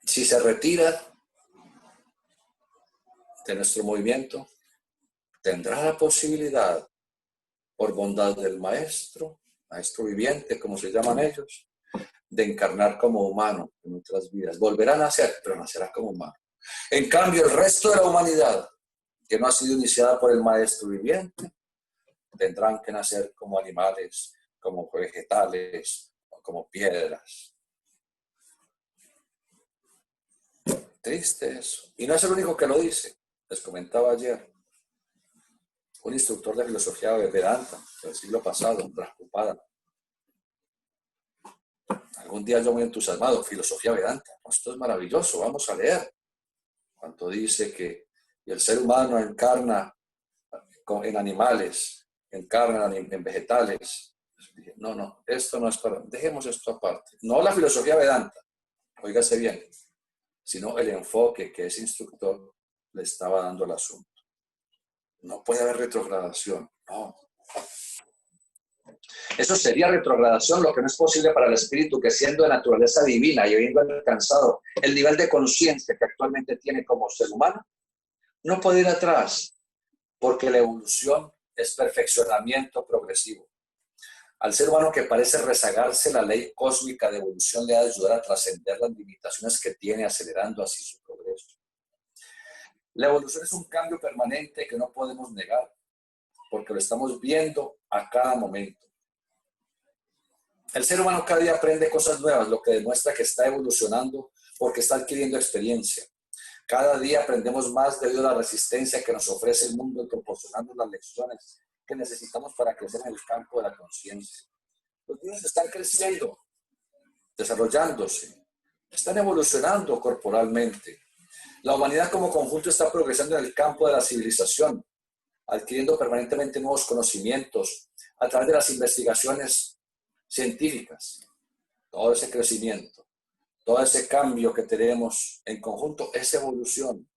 si se retira de nuestro movimiento, tendrá la posibilidad, por bondad del maestro viviente, como se llaman ellos, de encarnar como humano en otras vidas. Volverá a nacer, pero nacerá como humano. En cambio, el resto de la humanidad, que no ha sido iniciada por el maestro viviente, tendrán que nacer como animales, como vegetales, o como piedras. Triste eso. Y no es el único que lo dice. Les comentaba ayer. Un instructor de filosofía Vedanta del siglo pasado, Prabhupada. Algún día yo muy entusiasmado, filosofía Vedanta. Esto es maravilloso, vamos a leer. Cuando dice que el ser humano encarna en animales, encarna en vegetales. No, esto no es para... Dejemos esto aparte. No la filosofía Vedanta, óigase bien, sino el enfoque que ese instructor le estaba dando al asunto. No puede haber retrogradación, no. Eso sería retrogradación, lo que no es posible para el espíritu que siendo de naturaleza divina y habiendo alcanzado el nivel de conciencia que actualmente tiene como ser humano, no puede ir atrás, porque la evolución es perfeccionamiento progresivo. Al ser humano que parece rezagarse, la ley cósmica de evolución le ha de ayudar a trascender las limitaciones que tiene, acelerando así su progreso. La evolución es un cambio permanente que no podemos negar, porque lo estamos viendo a cada momento. El ser humano cada día aprende cosas nuevas, lo que demuestra que está evolucionando porque está adquiriendo experiencia. Cada día aprendemos más debido a la resistencia que nos ofrece el mundo, proporcionando las lecciones que necesitamos para crecer en el campo de la conciencia. Los niños están creciendo, desarrollándose, están evolucionando corporalmente. La humanidad como conjunto está progresando en el campo de la civilización, adquiriendo permanentemente nuevos conocimientos a través de las investigaciones científicas. Todo ese crecimiento, todo ese cambio que tenemos en conjunto es evolución.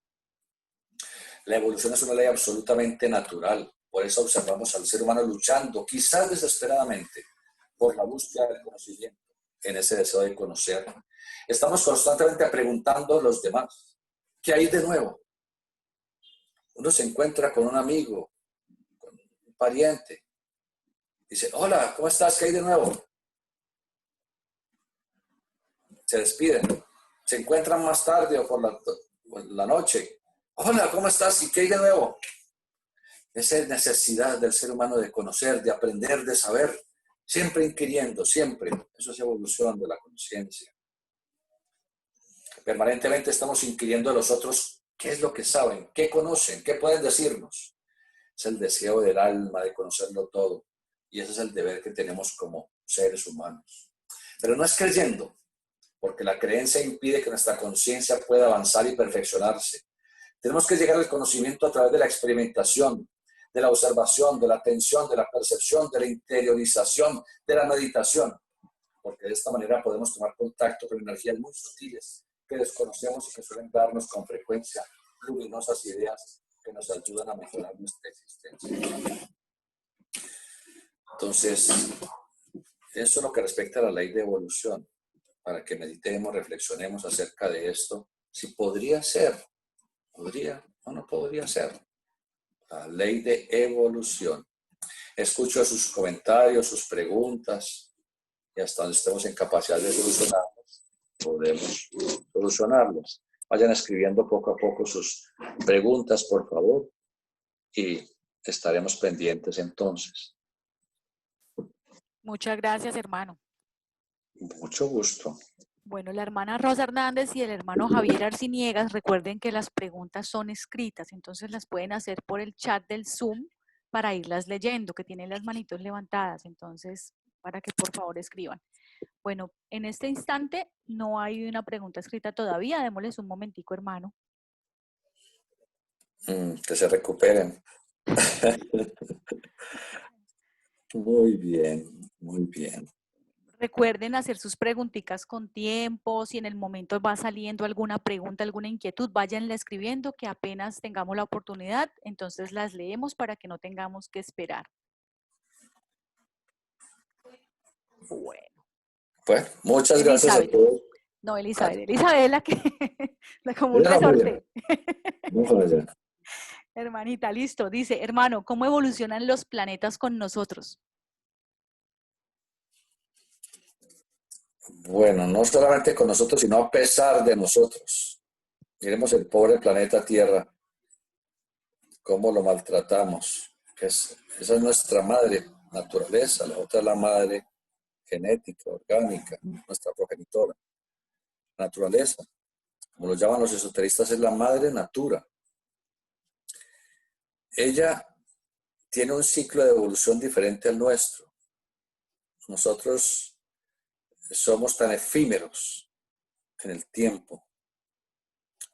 La evolución es una ley absolutamente natural. Por eso observamos al ser humano luchando, quizás desesperadamente, por la búsqueda del conocimiento, en ese deseo de conocer. Estamos constantemente preguntando a los demás, ¿qué hay de nuevo? Uno se encuentra con un amigo, con un pariente, dice, hola, ¿cómo estás? ¿Qué hay de nuevo? Se despiden, se encuentran más tarde o por la noche. Hola, ¿cómo estás? ¿Y qué hay de nuevo? Esa necesidad del ser humano de conocer, de aprender, de saber, siempre inquiriendo, siempre. Eso es evolución de la conciencia. Permanentemente estamos inquiriendo a los otros qué es lo que saben, qué conocen, qué pueden decirnos. Es el deseo del alma de conocerlo todo. Y ese es el deber que tenemos como seres humanos. Pero no es creyendo, porque la creencia impide que nuestra conciencia pueda avanzar y perfeccionarse. Tenemos que llegar al conocimiento a través de la experimentación, de la observación, de la atención, de la percepción, de la interiorización, de la meditación, porque de esta manera podemos tomar contacto con energías muy sutiles que desconocemos y que suelen darnos con frecuencia luminosas ideas que nos ayudan a mejorar nuestra existencia. Entonces, eso es lo que respecta a la ley de evolución, para que meditemos, reflexionemos acerca de esto, si podría ser, podría o no podría ser, la ley de evolución. Escucho sus comentarios, sus preguntas, y hasta donde estemos en capacidad de solucionarlas, podemos solucionarlas. Vayan escribiendo poco a poco sus preguntas, por favor, y estaremos pendientes entonces. Muchas gracias, hermano. Mucho gusto. Bueno, la hermana Rosa Hernández y el hermano Javier Arciniegas, recuerden que las preguntas son escritas, entonces las pueden hacer por el chat del Zoom para irlas leyendo, que tienen las manitos levantadas, entonces para que por favor escriban. Bueno, en este instante no hay una pregunta escrita todavía, démosles un momentico, hermano. Que se recuperen. Muy bien, muy bien. Recuerden hacer sus preguntitas con tiempo, si en el momento va saliendo alguna pregunta, alguna inquietud, váyanla escribiendo, que apenas tengamos la oportunidad, entonces las leemos para que no tengamos que esperar. Bueno. Bueno, muchas Elizabeth. gracias a todos. No, Elizabeth, Elizabeth es la que, como un Ella no resorte. No para allá. Hermanita, listo. Dice, hermano, ¿cómo evolucionan los planetas con nosotros? Bueno, no solamente con nosotros, sino a pesar de nosotros. Miremos el pobre planeta Tierra, cómo lo maltratamos. Esa es nuestra madre naturaleza, la otra es la madre genética, orgánica, nuestra progenitora, naturaleza. como lo llaman los esoteristas, es la madre natura. Ella tiene un ciclo de evolución diferente al nuestro. Nosotros somos tan efímeros en el tiempo,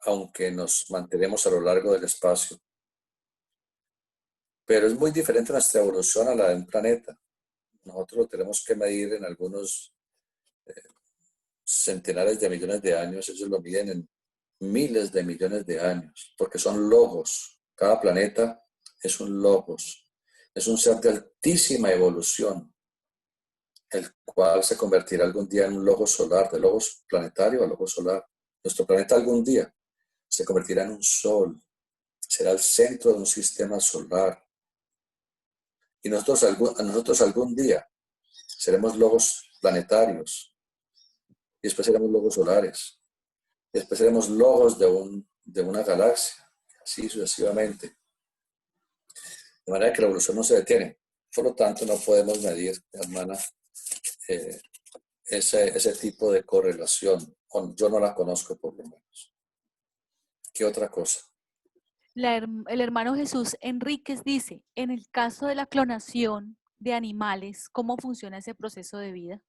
aunque nos mantenemos a lo largo del espacio. Pero es muy diferente nuestra evolución a la de un planeta. Nosotros lo tenemos que medir en algunos centenares de millones de años. Ellos lo miden en miles de millones de años, porque son logos. Cada planeta es un logos. Es un ser de altísima evolución, el cual se convertirá algún día en un logos solar, de logos planetario a logos solar. Nuestro planeta algún día se convertirá en un sol, será el centro de un sistema solar. Y nosotros algún día seremos logos planetarios, y después seremos logos solares, y después seremos logos de una galaxia, así sucesivamente. De manera que la evolución no se detiene. Por lo tanto, no podemos medir, hermana, ese tipo de correlación. Yo no la conozco, por lo menos. ¿Qué otra cosa? El hermano Jesús Enríquez dice, en el caso de la clonación de animales, ¿cómo funciona ese proceso de vida?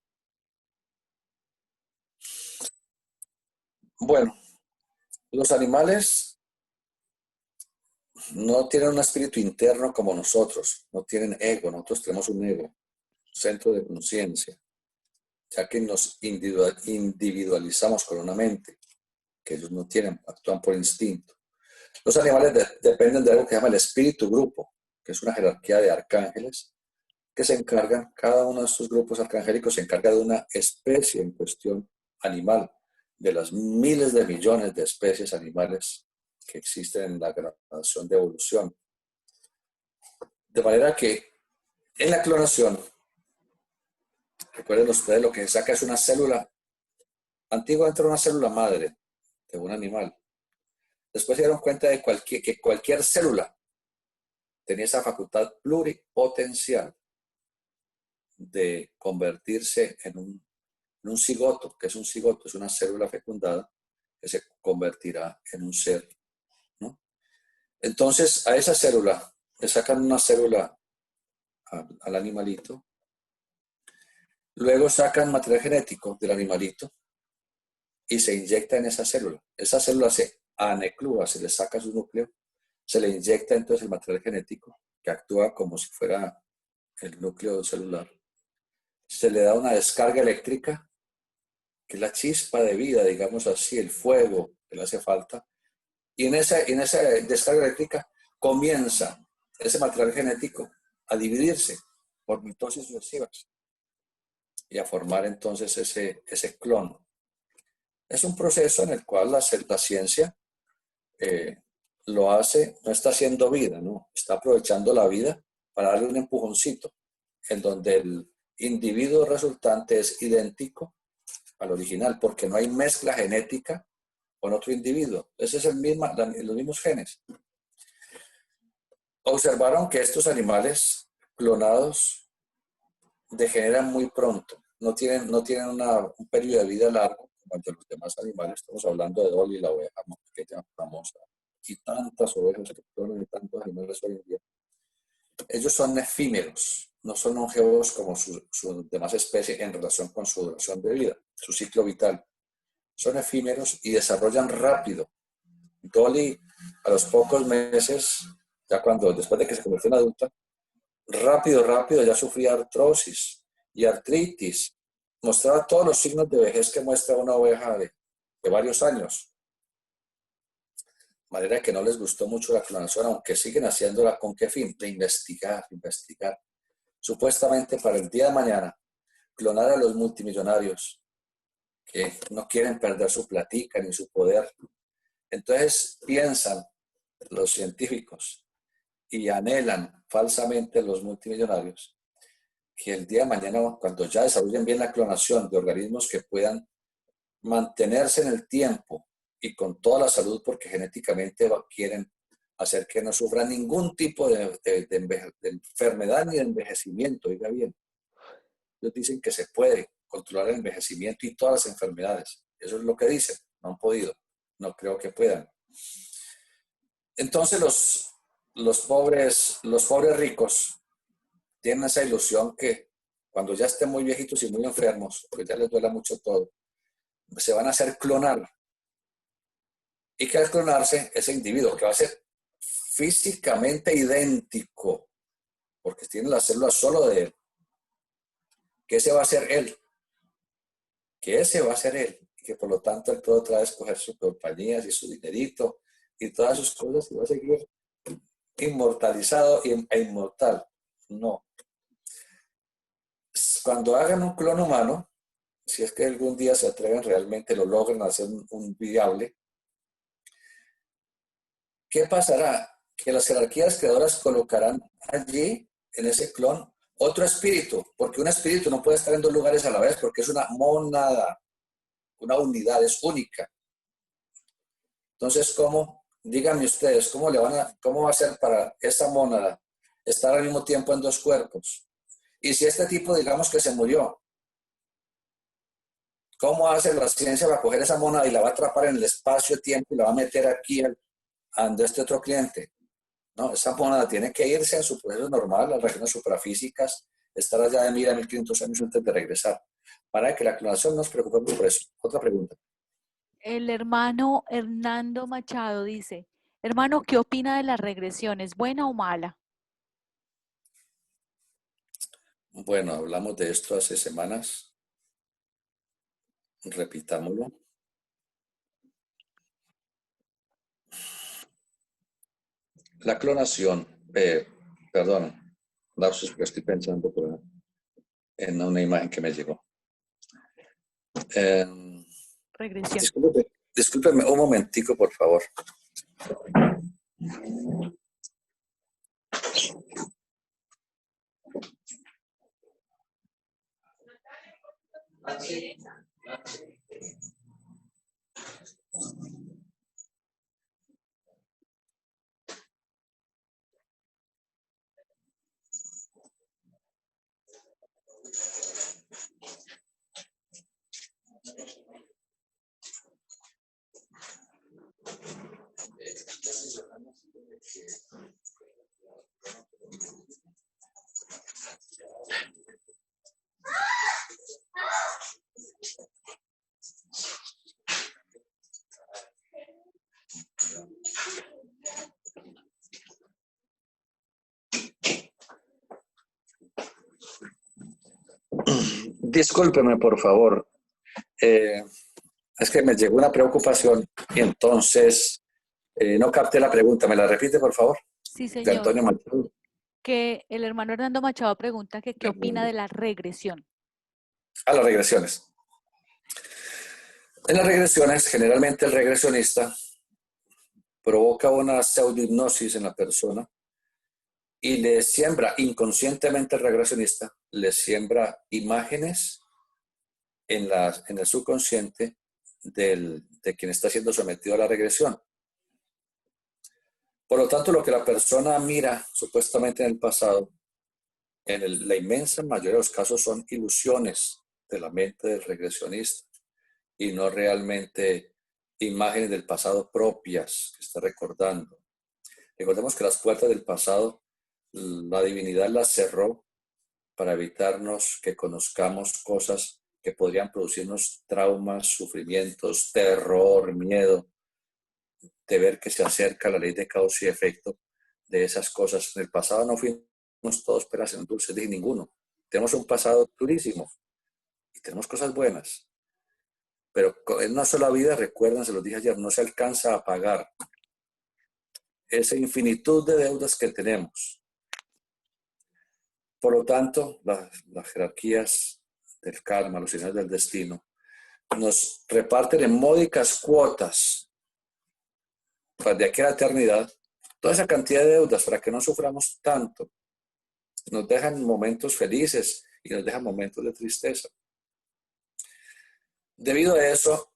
Bueno, los animales no tienen un espíritu interno como nosotros, no tienen ego, nosotros tenemos un ego, centro de conciencia, ya que nos individualizamos con una mente, que ellos no tienen, actúan por instinto. Los animales dependen de algo que se llama el espíritu grupo, que es una jerarquía de arcángeles, que se encargan, cada uno de estos grupos arcangélicos se encarga de una especie en cuestión animal, de las miles de millones de especies animales que existen en la gradación de evolución. De manera que en la clonación, recuerden ustedes, lo que se saca es una célula, antiguamente era una célula madre de un animal. Después se dieron cuenta de que cualquier célula tenía esa facultad pluripotencial de convertirse en un cigoto. ¿Qué es un cigoto? Es una célula fecundada que se convertirá en un ser, ¿no? Entonces, a esa célula le sacan una célula al animalito, luego sacan material genético del animalito y se inyecta en esa célula. Esa célula se aneclúa, se le saca su núcleo, se le inyecta entonces el material genético que actúa como si fuera el núcleo celular. Se le da una descarga eléctrica, que es la chispa de vida, digamos así, el fuego que le hace falta. Y en esa descarga eléctrica comienza ese material genético a dividirse por mitosis sucesivas y a formar entonces ese clon. Es un proceso en el cual la ciencia lo hace, no está haciendo vida, ¿no? Está aprovechando la vida para darle un empujoncito, en donde el individuo resultante es idéntico al original, porque no hay mezcla genética con otro individuo. Ese es los mismos genes. Observaron que estos animales clonados degeneran muy pronto, no tienen un periodo de vida largo como el de los demás animales. Estamos hablando de Dolly, la oveja pequeña famosa, y tantas ovejas que clonan y tantos animales hoy en día. Ellos son efímeros, no son longevos como sus demás especies en relación con su duración de vida, su ciclo vital. Son efímeros y desarrollan rápido. Dolly, a los pocos meses, después de que se convirtió en adulta, rápido ya sufría artrosis y artritis. Mostraba todos los signos de vejez que muestra una oveja de varios años. De manera que no les gustó mucho la clonación, aunque siguen haciéndola. ¿Con qué fin? De investigar. Supuestamente para el día de mañana, clonar a los multimillonarios que no quieren perder su platica ni su poder. Entonces piensan los científicos y anhelan falsamente los multimillonarios que el día de mañana, cuando ya desarrollen bien la clonación de organismos que puedan mantenerse en el tiempo y con toda la salud, porque genéticamente quieren hacer que no sufra ningún tipo de enfermedad ni de envejecimiento, oiga bien. Ellos dicen que se puede controlar el envejecimiento y todas las enfermedades. Eso es lo que dicen, no han podido. no creo que puedan. Entonces los pobres ricos tienen esa ilusión que cuando ya estén muy viejitos y muy enfermos, porque ya les duela mucho todo, se van a hacer clonar. Y que al clonarse, ese individuo que va a ser físicamente idéntico, porque tiene las células solo de él, que ese va a ser él, y que por lo tanto él puede otra vez coger sus compañías y su dinerito y todas sus cosas y va a seguir inmortalizado e inmortal. No. Cuando hagan un clon humano, si es que algún día se atreven realmente, lo logran hacer un viable, ¿qué pasará? Que las jerarquías creadoras colocarán allí, en ese clon, otro espíritu, porque un espíritu no puede estar en dos lugares a la vez, porque es una mónada, una unidad, es única. Entonces, ¿cómo? Díganme ustedes, ¿cómo va a ser para esa mónada estar al mismo tiempo en dos cuerpos? Y si este tipo, digamos que se murió, ¿cómo hace la ciencia para coger esa mónada y la va a atrapar en el espacio-tiempo y la va a meter aquí a este otro cliente? No, esa mónada tiene que irse en su proceso normal, las regiones suprafísicas, estar allá de 1000 a 1500 años antes de regresar. Para que la clonación nos preocupe por eso. Otra pregunta. El hermano Hernando Machado dice, hermano, ¿qué opina de la regresión? ¿Es buena o mala? Bueno, hablamos de esto hace semanas. Repitámoslo. La clonación, perdón, lapsus, porque estoy pensando en una imagen que me llegó. Regresión. Discúlpeme un momentico, por favor. Discúlpeme, por favor. Es que me llegó una preocupación y entonces no capté la pregunta. ¿Me la repite, por favor? Sí, De señor. Antonio Machado. Que el hermano Hernando Machado pregunta que qué opina de la regresión. A las regresiones. En las regresiones, generalmente el regresionista provoca una pseudohipnosis en la persona y le siembra inconscientemente el regresionista, le siembra imágenes en el subconsciente de quien está siendo sometido a la regresión. Por lo tanto, lo que la persona mira supuestamente en el pasado, la inmensa mayoría de los casos son ilusiones de la mente del regresionista y no realmente imágenes del pasado propias que está recordando. Recordemos que las puertas del pasado, la divinidad las cerró para evitarnos que conozcamos cosas que podrían producirnos traumas, sufrimientos, terror, miedo, de ver que se acerca la ley de causa y efecto de esas cosas. En el pasado no fuimos todos peras en dulces, de ninguno. Tenemos un pasado durísimo y tenemos cosas buenas. Pero en una sola vida, recuerden, se los dije ayer, no se alcanza a pagar esa infinitud de deudas que tenemos. Por lo tanto, las jerarquías del karma, los señores del destino, nos reparten en módicas cuotas para de aquí a la eternidad toda esa cantidad de deudas para que no suframos tanto. Nos dejan momentos felices y nos dejan momentos de tristeza. Debido a eso,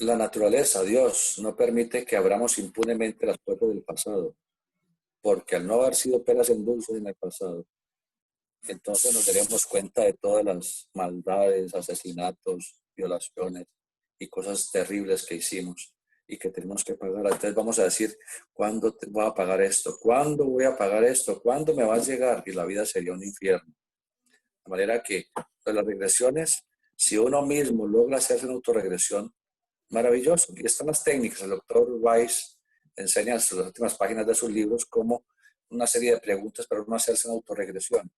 la naturaleza, Dios, no permite que abramos impunemente las puertas del pasado, porque al no haber sido peras en dulces en el pasado, entonces nos daremos cuenta de todas las maldades, asesinatos, violaciones y cosas terribles que hicimos. y que tenemos que pagar. Entonces vamos a decir, ¿cuándo voy a pagar esto? ¿Cuándo voy a pagar esto? ¿Cuándo me va a llegar? Y la vida sería un infierno. De manera que pues, las regresiones, si uno mismo logra hacerse una autorregresión, maravilloso. Y están las técnicas. El doctor Weiss enseña en las últimas páginas de sus libros como una serie de preguntas para uno hacerse una autorregresión.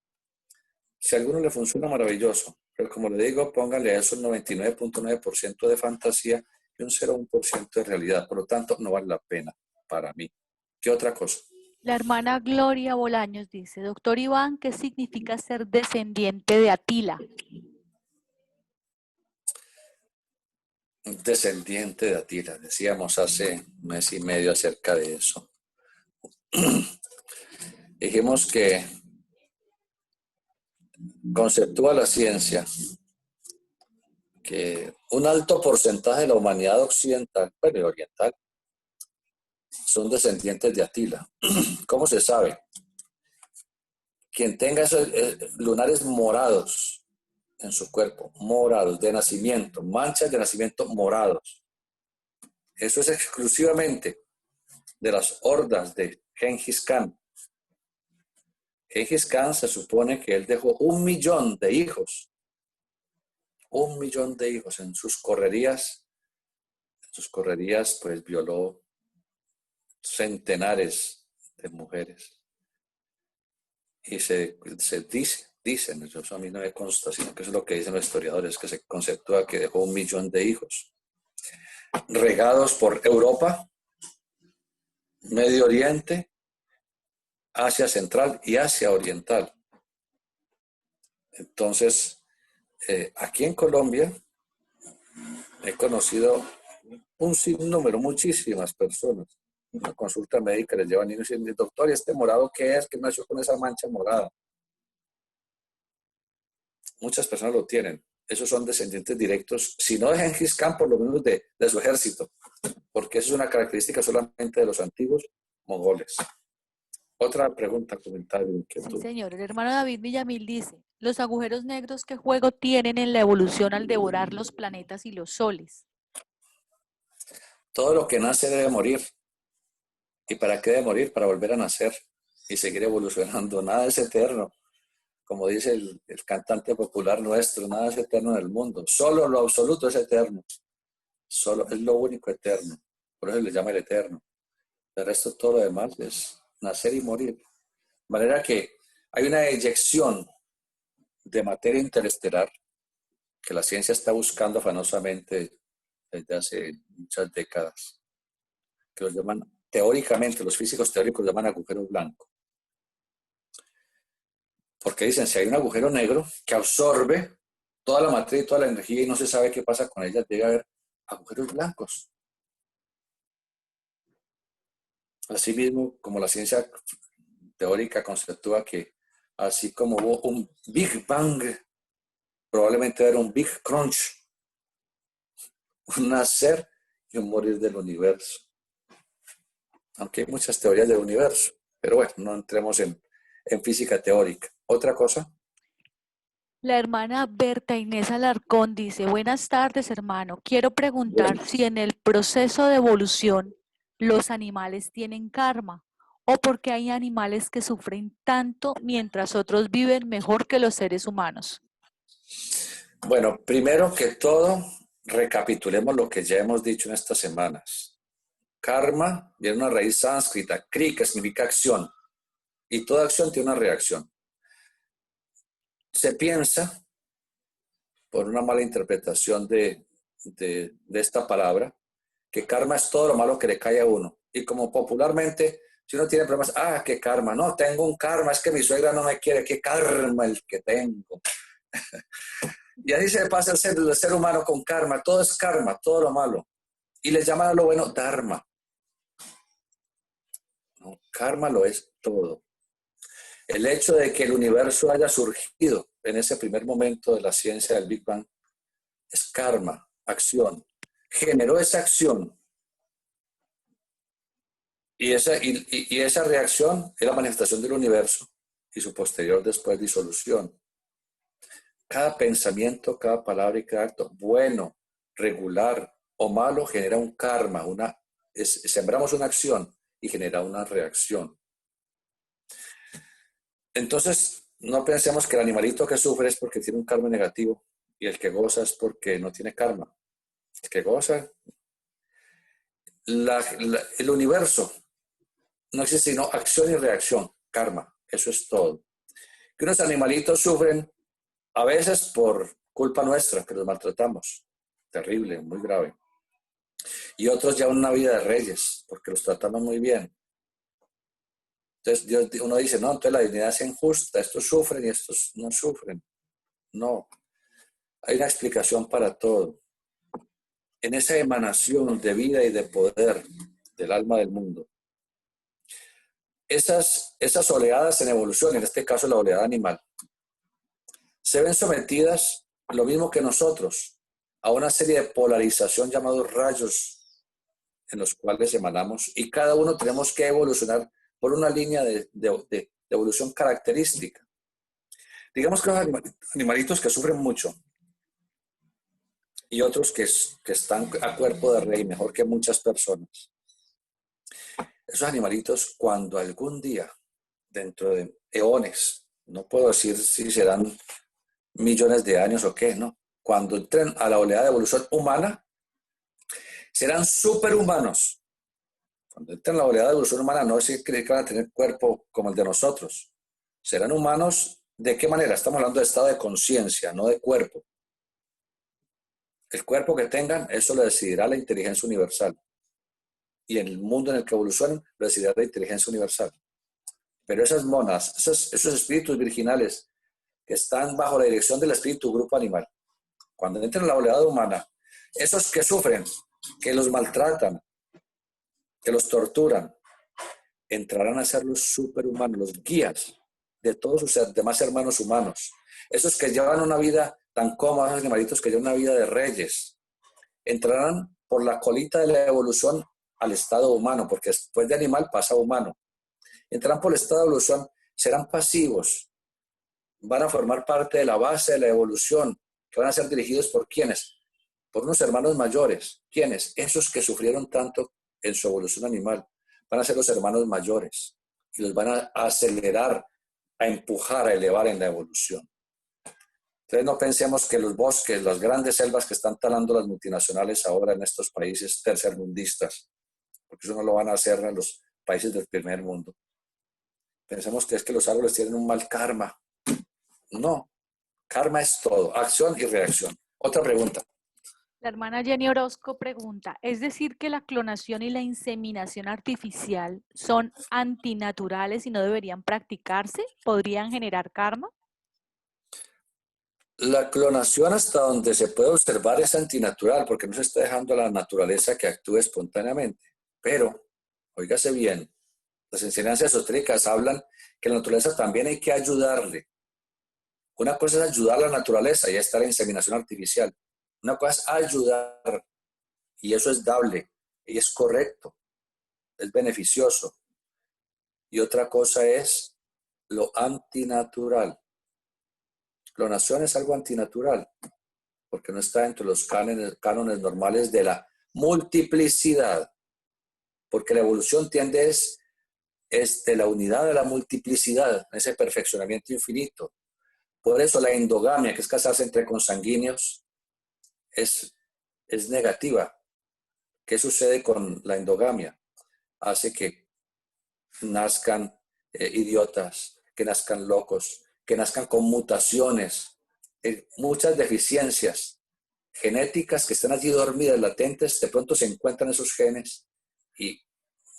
Si a alguno le funciona, maravilloso. Pero como le digo, póngale a eso un 99.9% de fantasía y un 0.1% de realidad. Por lo tanto, no vale la pena para mí. ¿Qué otra cosa? La hermana Gloria Bolaños dice, doctor Iván, ¿qué significa ser descendiente de Atila? Descendiente de Atila. Decíamos hace un mes y medio acerca de eso. Dijimos que conceptúa la ciencia que un alto porcentaje de la humanidad occidental, bueno, y oriental, son descendientes de Atila. ¿Cómo se sabe? Quien tenga esos lunares morados en su cuerpo, morados, de nacimiento, manchas de nacimiento morados. Eso es exclusivamente de las hordas de Gengis Khan. Gengis Khan se supone que él dejó 1 millón de hijos. 1 millón de hijos en sus correrías. En sus correrías, pues violó centenares de mujeres. Y se dicen, eso a mí no me consta, sino que eso es lo que dicen los historiadores, que se conceptúa que dejó 1 millón de hijos, regados por Europa, Medio Oriente, Asia Central y Asia Oriental. Entonces, aquí en Colombia he conocido un sinnúmero, muchísimas personas. Una consulta médica les llevan niños y dicen, doctor, ¿y este morado qué es? ¿Qué nació con esa mancha morada? Muchas personas lo tienen. Esos son descendientes directos, si no de Gengis Khan, por lo menos de su ejército, porque eso es una característica solamente de los antiguos mongoles. Otra pregunta, comentario, inquietud. Sí, señor. El hermano David Villamil dice, ¿los agujeros negros qué juego tienen en la evolución al devorar los planetas y los soles? Todo lo que nace debe morir. ¿Y para qué debe morir? Para volver a nacer y seguir evolucionando. Nada es eterno. Como dice el cantante popular nuestro, nada es eterno en el mundo. Solo lo absoluto es eterno. Solo es lo único eterno. Por eso le llama el eterno. El resto, todo lo demás es nacer y morir. De manera que hay una eyección de materia interestelar que la ciencia está buscando afanosamente desde hace muchas décadas, que los llaman, teóricamente, los físicos teóricos llaman agujeros blancos. Porque dicen, si hay un agujero negro que absorbe toda la materia y toda la energía y no se sabe qué pasa con ella, debe haber agujeros blancos. Asimismo, como la ciencia teórica conceptúa que así como hubo un Big Bang, probablemente era un Big Crunch, un nacer y un morir del universo. Aunque hay muchas teorías del universo, pero bueno, no entremos en física teórica. ¿Otra cosa? La hermana Berta Inés Alarcón dice, buenas tardes, hermano. Quiero preguntar si en el proceso de evolución los animales tienen karma o porque hay animales que sufren tanto mientras otros viven mejor que los seres humanos. Bueno, primero que todo, recapitulemos lo que ya hemos dicho en estas semanas. Karma viene de una raíz sánscrita, kri, que significa acción, y toda acción tiene una reacción. Se piensa, por una mala interpretación de esta palabra, que karma es todo lo malo que le cae a uno. Y como popularmente, si uno tiene problemas, qué karma, no, tengo un karma, es que mi suegra no me quiere, qué karma el que tengo. Y así se pasa el ser humano con karma, todo es karma, todo lo malo. Y le llaman a lo bueno dharma. No, karma lo es todo. El hecho de que el universo haya surgido en ese primer momento de la ciencia del Big Bang es karma, acción. Generó esa acción. Y esa reacción es la manifestación del universo y su posterior después disolución. Cada pensamiento, cada palabra y cada acto bueno, regular, o malo genera un karma, sembramos una acción y genera una reacción. Entonces, no pensemos que el animalito que sufre es porque tiene un karma negativo y el que goza es porque no tiene karma. El que goza, el universo, no existe sino acción y reacción, karma, eso es todo. Que unos animalitos sufren a veces por culpa nuestra, que los maltratamos, terrible, muy grave. Y otros llevan una vida de reyes, porque los tratamos muy bien. Entonces uno dice, no, entonces la dignidad es injusta, estos sufren y estos no sufren. No, hay una explicación para todo. En esa emanación de vida y de poder del alma del mundo, esas oleadas en evolución, en este caso la oleada animal, se ven sometidas, lo mismo que nosotros, a una serie de polarización llamados rayos en los cuales emanamos, y cada uno tenemos que evolucionar por una línea de evolución característica. Digamos que los animalitos que sufren mucho y otros que están a cuerpo de rey, mejor que muchas personas. Esos animalitos, cuando algún día, dentro de eones, no puedo decir si serán millones de años o qué, no, cuando entren a la oleada de evolución humana, serán superhumanos. Cuando entren a la oleada de evolución humana, no es que van a tener cuerpo como el de nosotros. Serán humanos, ¿de qué manera? Estamos hablando de estado de conciencia, no de cuerpo. El cuerpo que tengan, eso lo decidirá la inteligencia universal. Y en el mundo en el que evolucionen, lo decidirá la inteligencia universal. Pero esas monas, esos espíritus virginales que están bajo la dirección del espíritu grupo animal, cuando entren a la oleada humana, esos que sufren, que los maltratan, que los torturan, entrarán a ser los superhumanos, los guías de todos sus demás hermanos humanos. Esos que llevan una vida tan cómoda, esos animalitos que llevan una vida de reyes, entrarán por la colita de la evolución al estado humano, porque después de animal pasa a humano. Entrarán por el estado de evolución, serán pasivos, van a formar parte de la base de la evolución, que van a ser dirigidos por ¿quiénes? Por unos hermanos mayores. ¿Quiénes? Esos que sufrieron tanto en su evolución animal. Van a ser los hermanos mayores y los van a acelerar, a empujar, a elevar en la evolución. Entonces no pensemos que los bosques, las grandes selvas que están talando las multinacionales ahora en estos países tercermundistas, porque eso no lo van a hacer en los países del primer mundo. Pensemos que es que los árboles tienen un mal karma. No, karma es todo, acción y reacción. Otra pregunta. La hermana Jenny Orozco pregunta, ¿es decir que la clonación y la inseminación artificial son antinaturales y no deberían practicarse? ¿Podrían generar karma? La clonación, hasta donde se puede observar, es antinatural porque no se está dejando a la naturaleza que actúe espontáneamente. Pero, óigase bien, las enseñanzas esotéricas hablan que la naturaleza también hay que ayudarle. Una cosa es ayudar a la naturaleza y está la inseminación artificial. Una cosa es ayudar y eso es dable y es correcto, es beneficioso. Y otra cosa es lo antinatural. Clonación es algo antinatural porque no está dentro de los cánones normales de la multiplicidad, porque la evolución tiende es de la unidad de la multiplicidad, ese perfeccionamiento infinito. Por eso la endogamia, que es casarse entre consanguíneos, es negativa. ¿Qué sucede con la endogamia? Hace que nazcan idiotas, que nazcan locos, que nazcan con mutaciones, muchas deficiencias genéticas que están allí dormidas, latentes, de pronto se encuentran esos genes y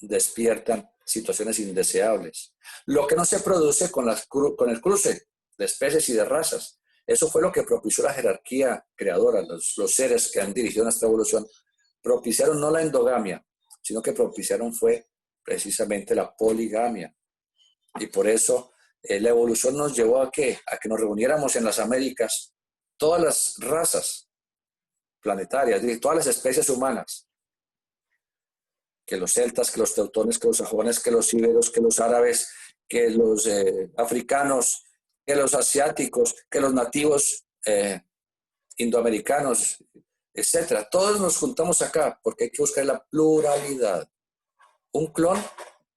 despiertan situaciones indeseables. Lo que no se produce con el cruce de especies y de razas. Eso fue lo que propició la jerarquía creadora, los seres que han dirigido nuestra evolución, propiciaron no la endogamia, sino que propiciaron fue precisamente la poligamia. Y por eso la evolución nos llevó ¿a qué? A que nos reuniéramos en las Américas todas las razas planetarias, todas las especies humanas, que los celtas, que los teutones, que los sajones, que los íberos, que los árabes, que los africanos, que los asiáticos, que los nativos indoamericanos, etcétera. Todos nos juntamos acá porque hay que buscar la pluralidad. Un clon,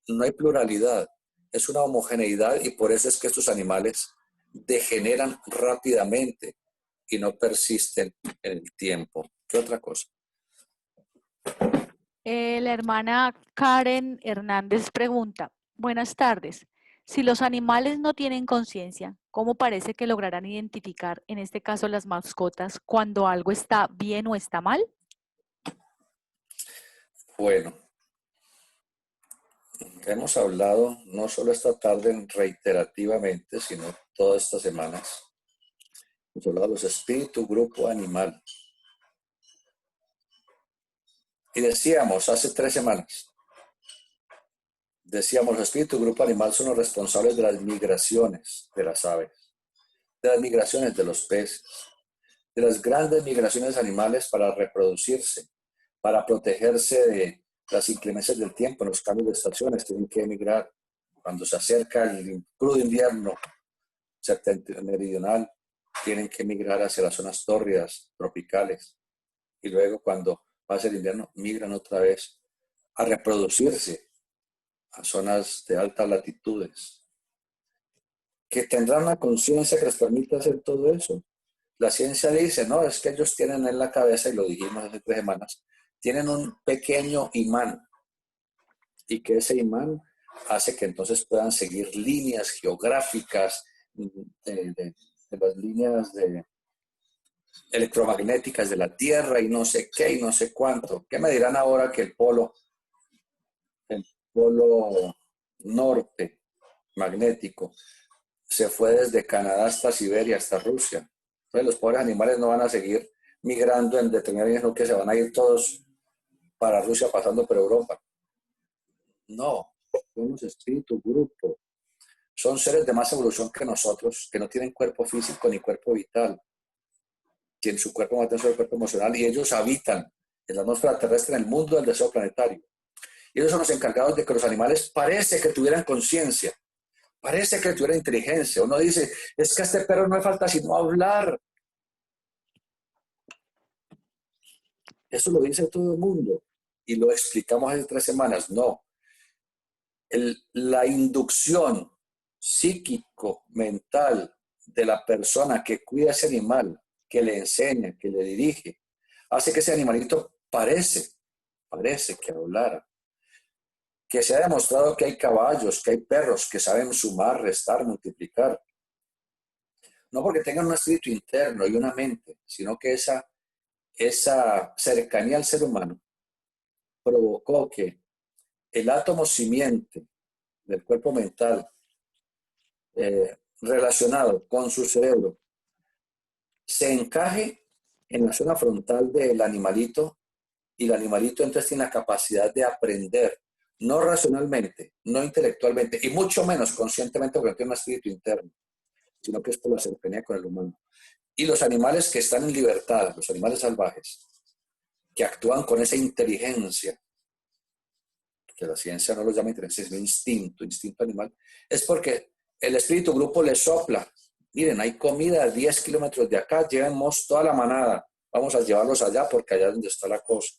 no hay pluralidad, es una homogeneidad y por eso es que estos animales degeneran rápidamente y no persisten en el tiempo. ¿Qué otra cosa? La hermana Karen Hernández pregunta, buenas tardes. Si los animales no tienen conciencia, ¿cómo parece que lograrán identificar, en este caso las mascotas, cuando algo está bien o está mal? Bueno, hemos hablado no solo esta tarde reiterativamente, sino todas estas semanas. Hemos hablado de los espíritus grupo animal. Y decíamos hace 3 semanas, decíamos, los espíritus grupo animal son los responsables de las migraciones de las aves, de las migraciones de los peces, de las grandes migraciones animales para reproducirse, para protegerse de las inclemencias del tiempo, los cambios de estaciones, tienen que emigrar. Cuando se acerca el crudo invierno meridional, tienen que emigrar hacia las zonas tórridas, tropicales. Y luego cuando pasa el invierno, migran otra vez a reproducirse a zonas de altas latitudes. Que tendrán una conciencia que les permita hacer todo eso. La ciencia dice, no, es que ellos tienen en la cabeza, y lo dijimos hace 3 semanas, tienen un pequeño imán y que ese imán hace que entonces puedan seguir líneas geográficas de las líneas electromagnéticas de la Tierra y no sé qué y no sé cuánto. ¿Qué me dirán ahora que el polo norte magnético se fue desde Canadá hasta Siberia, hasta Rusia? Entonces los pobres animales no van a seguir migrando en determinadas líneas, no, que se van a ir todos para Rusia pasando por Europa. No, somos espíritu grupo. Son seres de más evolución que nosotros, que no tienen cuerpo físico ni cuerpo vital, que en su cuerpo material es el cuerpo emocional, y ellos habitan en la atmósfera terrestre, en el mundo del deseo planetario. Y ellos son los encargados de que los animales parece que tuvieran conciencia, parece que tuvieran inteligencia. Uno dice, es que a este perro no le falta sino hablar. Eso lo dice todo el mundo. Y lo explicamos hace 3 semanas. No. La inducción psíquico-mental de la persona que cuida a ese animal, que le enseña, que le dirige, hace que ese animalito parece que hablara. Que se ha demostrado que hay caballos, que hay perros que saben sumar, restar, multiplicar. No porque tengan un espíritu interno y una mente, sino que esa cercanía al ser humano provocó que el átomo simiente del cuerpo mental relacionado con su cerebro se encaje en la zona frontal del animalito, y el animalito entonces tiene la capacidad de aprender, no racionalmente, no intelectualmente, y mucho menos conscientemente, porque no tiene un espíritu interno, sino que es por la cercanía con el humano. Y los animales que están en libertad, los animales salvajes, que actúan con esa inteligencia, que la ciencia no lo llama inteligencia, es instinto animal, es porque el espíritu grupo les sopla. Miren, hay comida a 10 kilómetros de acá, llevemos toda la manada, vamos a llevarlos allá porque allá es donde está la cosa.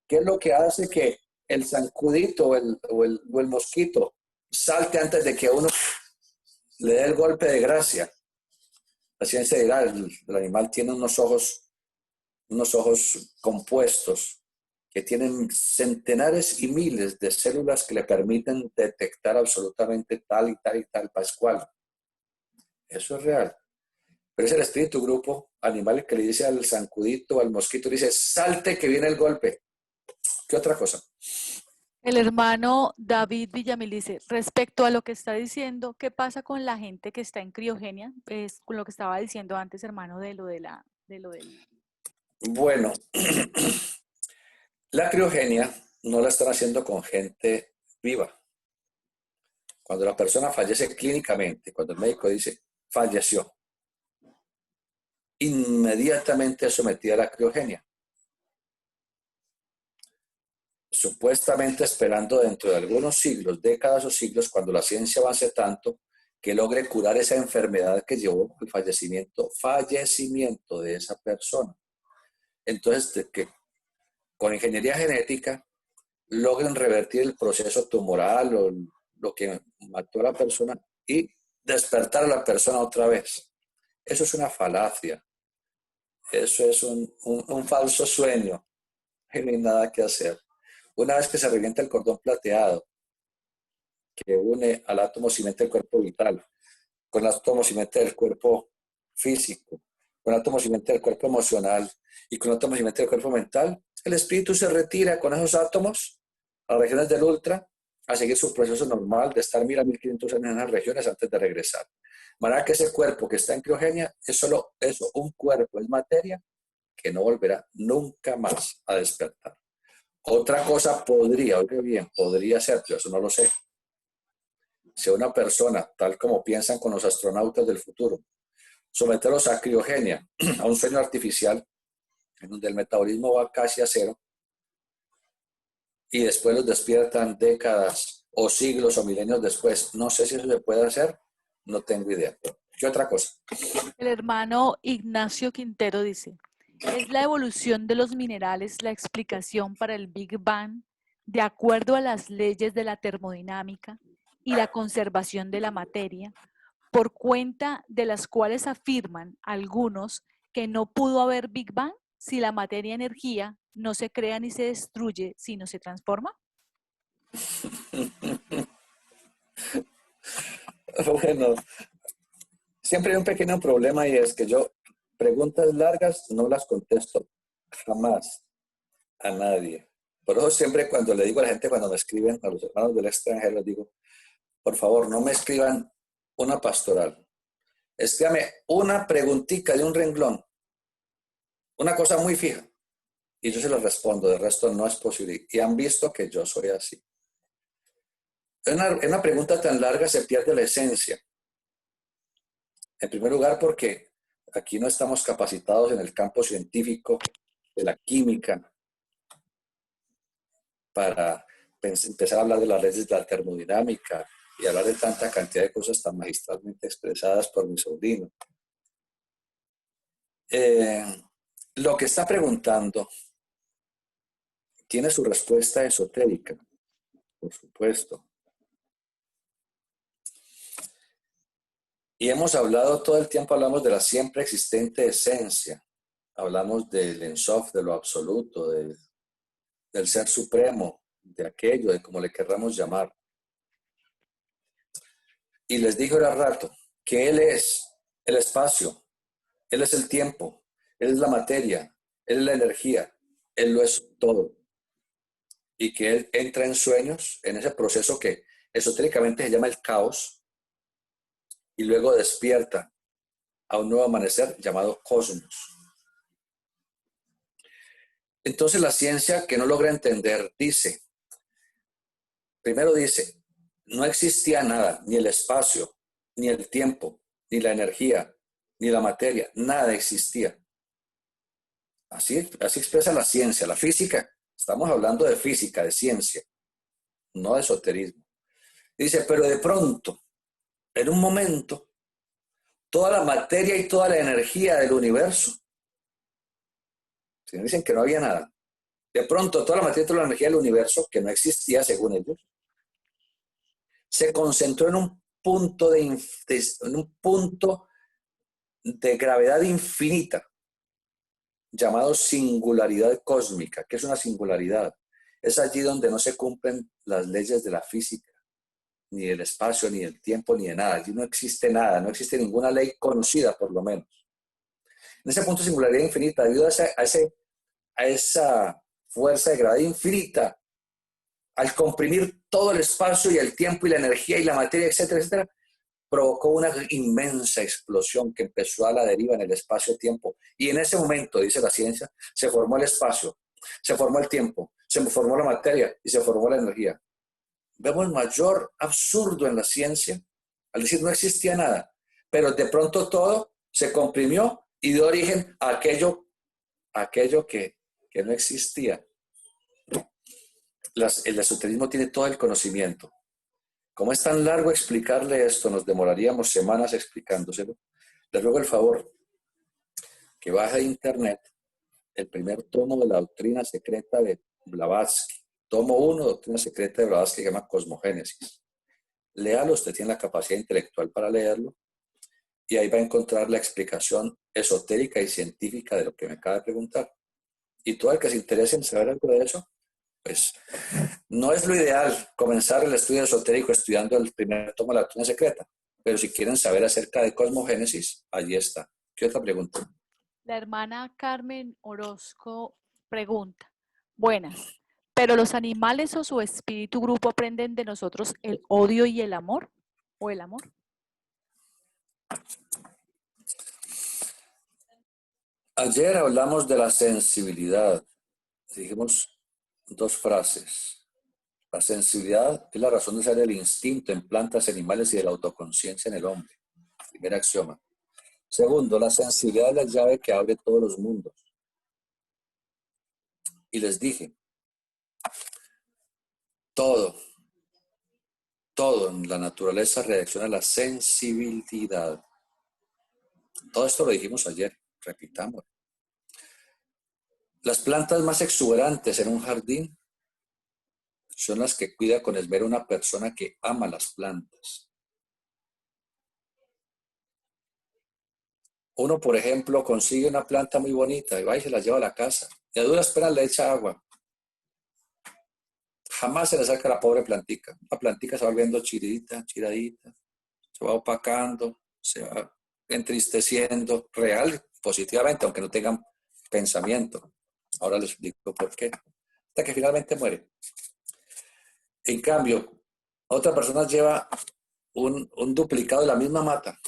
¿Qué es lo que hace que el zancudito o el mosquito salte antes de que uno le dé el golpe de gracia? La ciencia dirá, el animal tiene unos ojos compuestos que tienen centenares y miles de células que le permiten detectar absolutamente tal y tal y tal pascual. Eso es real. Pero es el espíritu grupo animal que le dice al zancudito o al mosquito, le dice, salte que viene el golpe. ¿Qué otra cosa? El hermano David Villamil dice, respecto a lo que está diciendo, ¿qué pasa con la gente que está en criogenia? Es con lo que estaba diciendo antes, hermano, de lo del... Bueno, la criogenia no la están haciendo con gente viva. Cuando la persona fallece clínicamente, cuando el médico dice, falleció, inmediatamente es sometida a la criogenia. Supuestamente esperando dentro de algunos siglos, décadas o siglos, cuando la ciencia avance tanto, que logre curar esa enfermedad que llevó al fallecimiento de esa persona. entonces que con ingeniería genética logren revertir el proceso tumoral o lo que mató a la persona y despertar a la persona otra vez. Eso es una falacia. Eso es un falso sueño. Y no hay nada que hacer. Una vez que se revienta el cordón plateado que une al átomo simiente del cuerpo vital, con el átomo simiente del cuerpo físico, con el átomo simiente del cuerpo emocional y con el átomo simiente del cuerpo mental, el espíritu se retira con esos átomos a las regiones del ultra a seguir su proceso normal de estar 1000 a 1500 años en las regiones antes de regresar. De manera que ese cuerpo que está en criogenia es solo eso, un cuerpo, es materia que no volverá nunca más a despertar. Otra cosa podría, oiga bien, podría ser, pero eso no lo sé. Si una persona, tal como piensan con los astronautas del futuro, someterlos a criogenia, a un sueño artificial, en donde el metabolismo va casi a cero, y después los despiertan décadas o siglos o milenios después. No sé si eso se puede hacer, no tengo idea. ¿Qué otra cosa? El hermano Ignacio Quintero dice, ¿es la evolución de los minerales la explicación para el Big Bang de acuerdo a las leyes de la termodinámica y la conservación de la materia, por cuenta de las cuales afirman algunos que no pudo haber Big Bang si la materia-energía no se crea ni se destruye, sino se transforma? Bueno, siempre hay un pequeño problema y es que yo preguntas largas no las contesto jamás a nadie. Por eso siempre cuando le digo a la gente, cuando me escriben, a los hermanos del extranjero, les digo, por favor, no me escriban una pastoral. Escríbame una preguntita de un renglón, una cosa muy fija, y yo se los respondo, de resto no es posible. Y han visto que yo soy así. En una pregunta tan larga se pierde la esencia. En primer lugar, porque aquí no estamos capacitados en el campo científico de la química para empezar a hablar de las leyes de la termodinámica y hablar de tanta cantidad de cosas tan magistralmente expresadas por mi sobrino. Lo que está preguntando tiene su respuesta esotérica, por supuesto. Y hemos hablado todo el tiempo, hablamos de la siempre existente esencia. Hablamos del Ein Sof, de lo absoluto, del ser supremo, de aquello, de como le querramos llamar. Y les dije ahora rato que Él es el espacio, Él es el tiempo, Él es la materia, Él es la energía, Él lo es todo. Y que Él entra en sueños, en ese proceso que esotéricamente se llama el caos, y luego despierta a un nuevo amanecer llamado cosmos. Entonces la ciencia, que no logra entender, primero dice, no existía nada, ni el espacio, ni el tiempo, ni la energía, ni la materia, nada existía. Así expresa la ciencia, la física. Estamos hablando de física, de ciencia, no de esoterismo. Dice, pero de pronto, en un momento, toda la materia y toda la energía del universo, si dicen que no había nada, de pronto toda la materia y toda la energía del universo, que no existía según ellos, se concentró en un punto de gravedad infinita, llamado singularidad cósmica. ¿Qué es una singularidad? Es allí donde no se cumplen las leyes de la física, ni del espacio, ni del tiempo, ni de nada. Allí no existe nada, no existe ninguna ley conocida, por lo menos. En ese punto de singularidad infinita, debido a esa fuerza de gravedad infinita, al comprimir todo el espacio y el tiempo y la energía y la materia, etcétera, etcétera, provocó una inmensa explosión que empezó a la deriva en el espacio-tiempo. Y en ese momento, dice la ciencia, se formó el espacio, se formó el tiempo, se formó la materia y se formó la energía. Vemos el mayor absurdo en la ciencia al decir no existía nada, pero de pronto todo se comprimió y dio origen a aquello que no existía. El esoterismo tiene todo el conocimiento. Como es tan largo explicarle esto, nos demoraríamos semanas explicándoselo. Les ruego el favor que baje a internet el primer tomo de la doctrina secreta de Blavatsky. Tomo 1, doctrina secreta de Blavatsky, que se llama Cosmogénesis. Léalo, usted tiene la capacidad intelectual para leerlo, y ahí va a encontrar la explicación esotérica y científica de lo que me acaba de preguntar. Y todo el que se interese en saber algo de eso, pues no es lo ideal comenzar el estudio esotérico estudiando el primer tomo de la doctrina secreta, pero si quieren saber acerca de cosmogénesis, allí está. ¿Qué otra pregunta? La hermana Carmen Orozco pregunta, buenas, ¿pero los animales o su espíritu grupo aprenden de nosotros el odio y el amor? ¿O el amor? Ayer hablamos de la sensibilidad. Dijimos dos frases. La sensibilidad es la razón de ser del instinto en plantas, animales y de la autoconciencia en el hombre. Primer axioma. Segundo, la sensibilidad es la llave que abre todos los mundos. Y les dije, todo en la naturaleza reacciona a la sensibilidad. Todo esto lo dijimos ayer, repitamos. Las plantas más exuberantes en un jardín son las que cuida con esmero una persona que ama las plantas. Uno, por ejemplo, consigue una planta muy bonita y va y se la lleva a la casa. Y a duras penas le echa agua. Jamás se le saca la pobre plantica. La plantica se va volviendo chiradita, se va opacando, se va entristeciendo, real, positivamente, aunque no tengan pensamiento. Ahora les explico por qué. Hasta que finalmente muere. En cambio, otra persona lleva un duplicado de la misma mata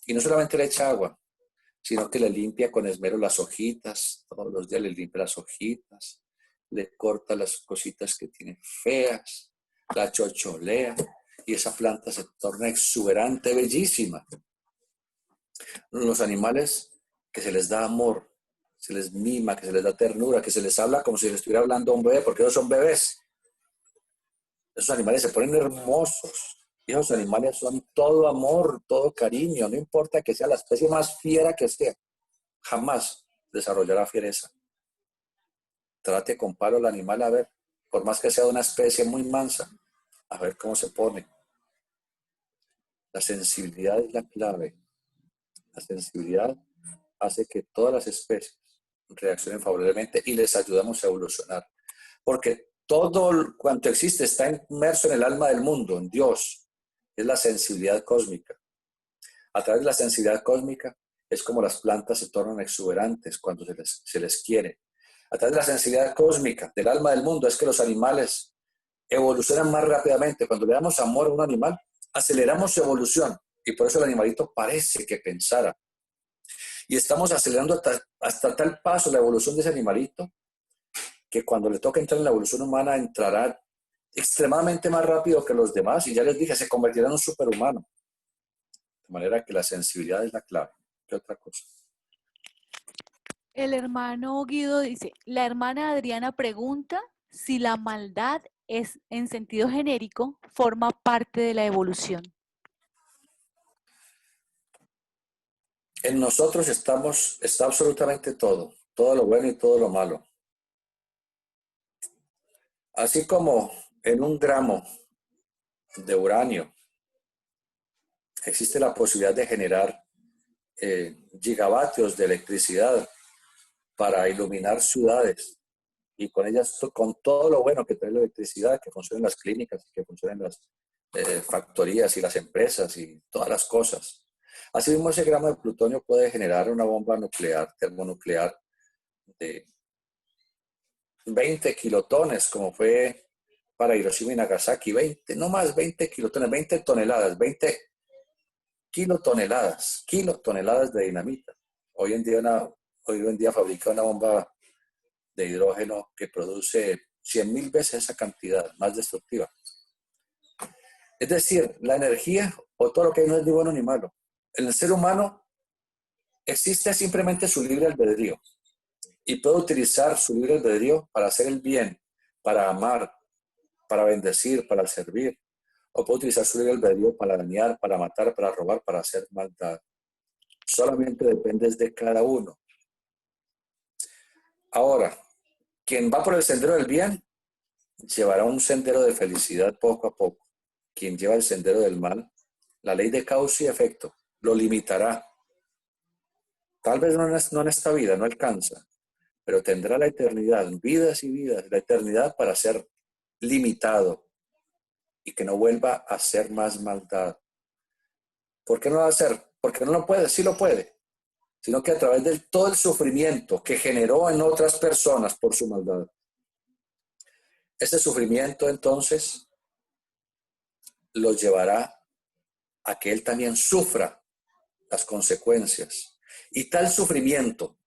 y no solamente le echa agua, sino que le limpia con esmero las hojitas, todos los días le limpia las hojitas, le corta las cositas que tiene feas, la chocholea, y esa planta se torna exuberante, bellísima. Los animales que se les da amor, se les mima, que se les da ternura, que se les habla como si les estuviera hablando a un bebé, porque ellos son bebés. Esos animales se ponen hermosos. Y esos animales son todo amor, todo cariño, no importa que sea la especie más fiera que sea. Jamás desarrollará fiereza. Trate con palo al animal a ver, por más que sea de una especie muy mansa, a ver cómo se pone. La sensibilidad es la clave. La sensibilidad hace que todas las especies reaccionen favorablemente y les ayudamos a evolucionar. Porque todo cuanto existe está inmerso en el alma del mundo, en Dios. Es la sensibilidad cósmica. A través de la sensibilidad cósmica es como las plantas se tornan exuberantes cuando se les quiere. A través de la sensibilidad cósmica del alma del mundo es que los animales evolucionan más rápidamente. Cuando le damos amor a un animal, aceleramos su evolución. Y por eso el animalito parece que pensara. Y estamos acelerando hasta tal paso la evolución de ese animalito que cuando le toca entrar en la evolución humana entrará extremadamente más rápido que los demás. Y ya les dije, se convertirá en un superhumano. De manera que la sensibilidad es la clave. ¿Qué otra cosa? El hermano Guido dice, la hermana Adriana pregunta si la maldad es, en sentido genérico, forma parte de la evolución. En nosotros está absolutamente todo lo bueno y todo lo malo. Así como en un gramo de uranio existe la posibilidad de generar gigavatios de electricidad para iluminar ciudades y con ellas, con todo lo bueno que trae la electricidad, que funcionen las clínicas, que funcionen las factorías y las empresas y todas las cosas. Asimismo, ese gramo de plutonio puede generar una bomba nuclear, termonuclear, de 20 kilotones, como fue para Hiroshima y Nagasaki, 20, no más 20 kilotones, 20 toneladas, 20 kilotoneladas de dinamita. Hoy en día fabrica una bomba de hidrógeno que produce 100.000 veces esa cantidad, más destructiva. Es decir, la energía o todo lo que hay no es ni bueno ni malo. En el ser humano existe simplemente su libre albedrío y puede utilizar su libre albedrío para hacer el bien, para amar, para bendecir, para servir, o puede utilizar su libre albedrío para dañar, para matar, para robar, para hacer maldad. Solamente depende de cada uno. Ahora, quien va por el sendero del bien, llevará un sendero de felicidad poco a poco. Quien lleva el sendero del mal, la ley de causa y efecto, lo limitará. Tal vez no en esta vida, no alcanza, pero tendrá la eternidad, vidas y vidas, la eternidad para ser limitado y que no vuelva a hacer más maldad. ¿Por qué no lo va a hacer? Porque no lo puede, sí lo puede, sino que a través de todo el sufrimiento que generó en otras personas por su maldad. Ese sufrimiento entonces lo llevará a que él también sufra las consecuencias. Y tal sufrimiento,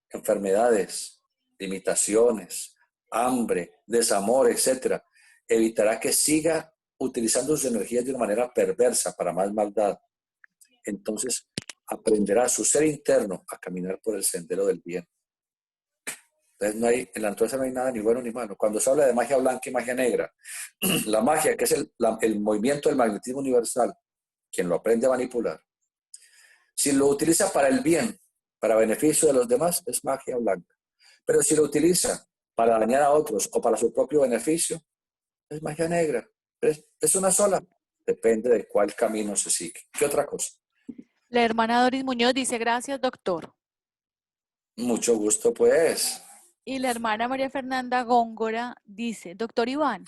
enfermedades, limitaciones, hambre, desamor, etcétera, evitará que siga utilizando sus energías de una manera perversa para más maldad. Entonces aprenderá su ser interno a caminar por el sendero del bien. Entonces en la naturaleza no hay nada ni bueno ni malo. Cuando se habla de magia blanca y magia negra, la magia, que es el movimiento del magnetismo universal, quien lo aprende a manipular, si lo utiliza para el bien, para beneficio de los demás, es magia blanca. Pero si lo utiliza para dañar a otros o para su propio beneficio, es magia negra. Es una sola. Depende de cuál camino se sigue. ¿Qué otra cosa? La hermana Doris Muñoz dice, gracias, doctor. Mucho gusto, pues. Y la hermana María Fernanda Góngora dice, doctor Iván,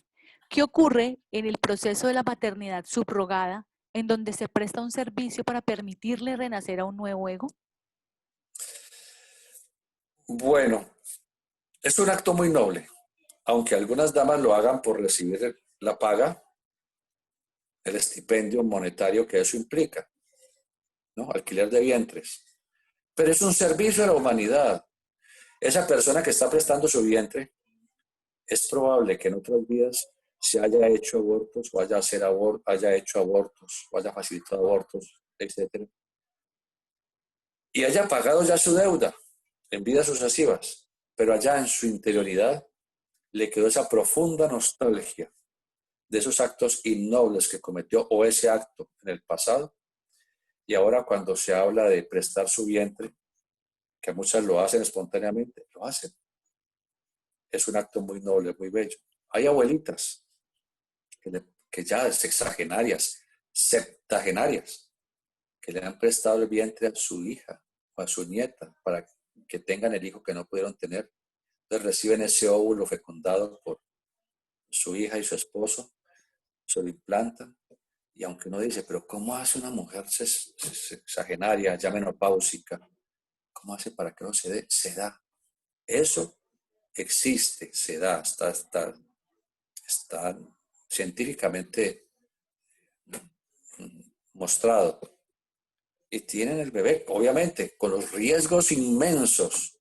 ¿qué ocurre en el proceso de la maternidad subrogada en donde se presta un servicio para permitirle renacer a un nuevo ego? Bueno, es un acto muy noble, aunque algunas damas lo hagan por recibir la paga, el estipendio monetario que eso implica, ¿no? Alquiler de vientres. Pero es un servicio a la humanidad. Esa persona que está prestando su vientre, es probable que en otras vidas se haya hecho abortos o haya hecho abortos o haya facilitado abortos, etc. Y haya pagado ya su deuda en vidas sucesivas, pero allá en su interioridad le quedó esa profunda nostalgia de esos actos innobles que cometió o ese acto en el pasado. Y ahora cuando se habla de prestar su vientre, que muchas lo hacen espontáneamente, lo hacen. Es un acto muy noble, muy bello. Hay abuelitas que ya sexagenarias, septagenarias, que le han prestado el vientre a su hija o a su nieta para que tengan el hijo que no pudieron tener. Entonces reciben ese óvulo fecundado por su hija y su esposo, se lo implantan. Y aunque uno dice, pero ¿cómo hace una mujer sexagenaria, ya menopáusica? ¿Cómo hace para que no se dé? Se da. Eso existe, se da, está científicamente mostrado. Y tienen el bebé, obviamente, con los riesgos inmensos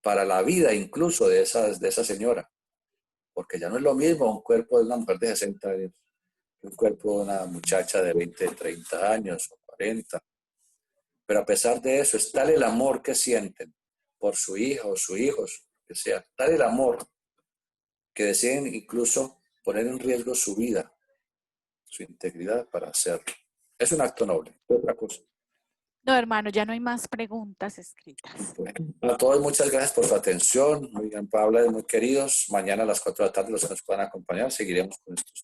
para la vida incluso de esa señora. Porque ya no es lo mismo un cuerpo de una mujer de 60 años que un cuerpo de una muchacha de 20, 30 años o 40. Pero a pesar de eso, es tal el amor que sienten por su hija o sus hijos, que sea, tal el amor que deciden incluso poner en riesgo su vida, su integridad para hacerlo. Es un acto noble. Otra cosa. No, hermano, ya no hay más preguntas escritas. Bueno, a todos muchas gracias por su atención. Muy bien, Pablo, muy queridos. Mañana a las 4 de la tarde los que nos puedan acompañar. Seguiremos con estos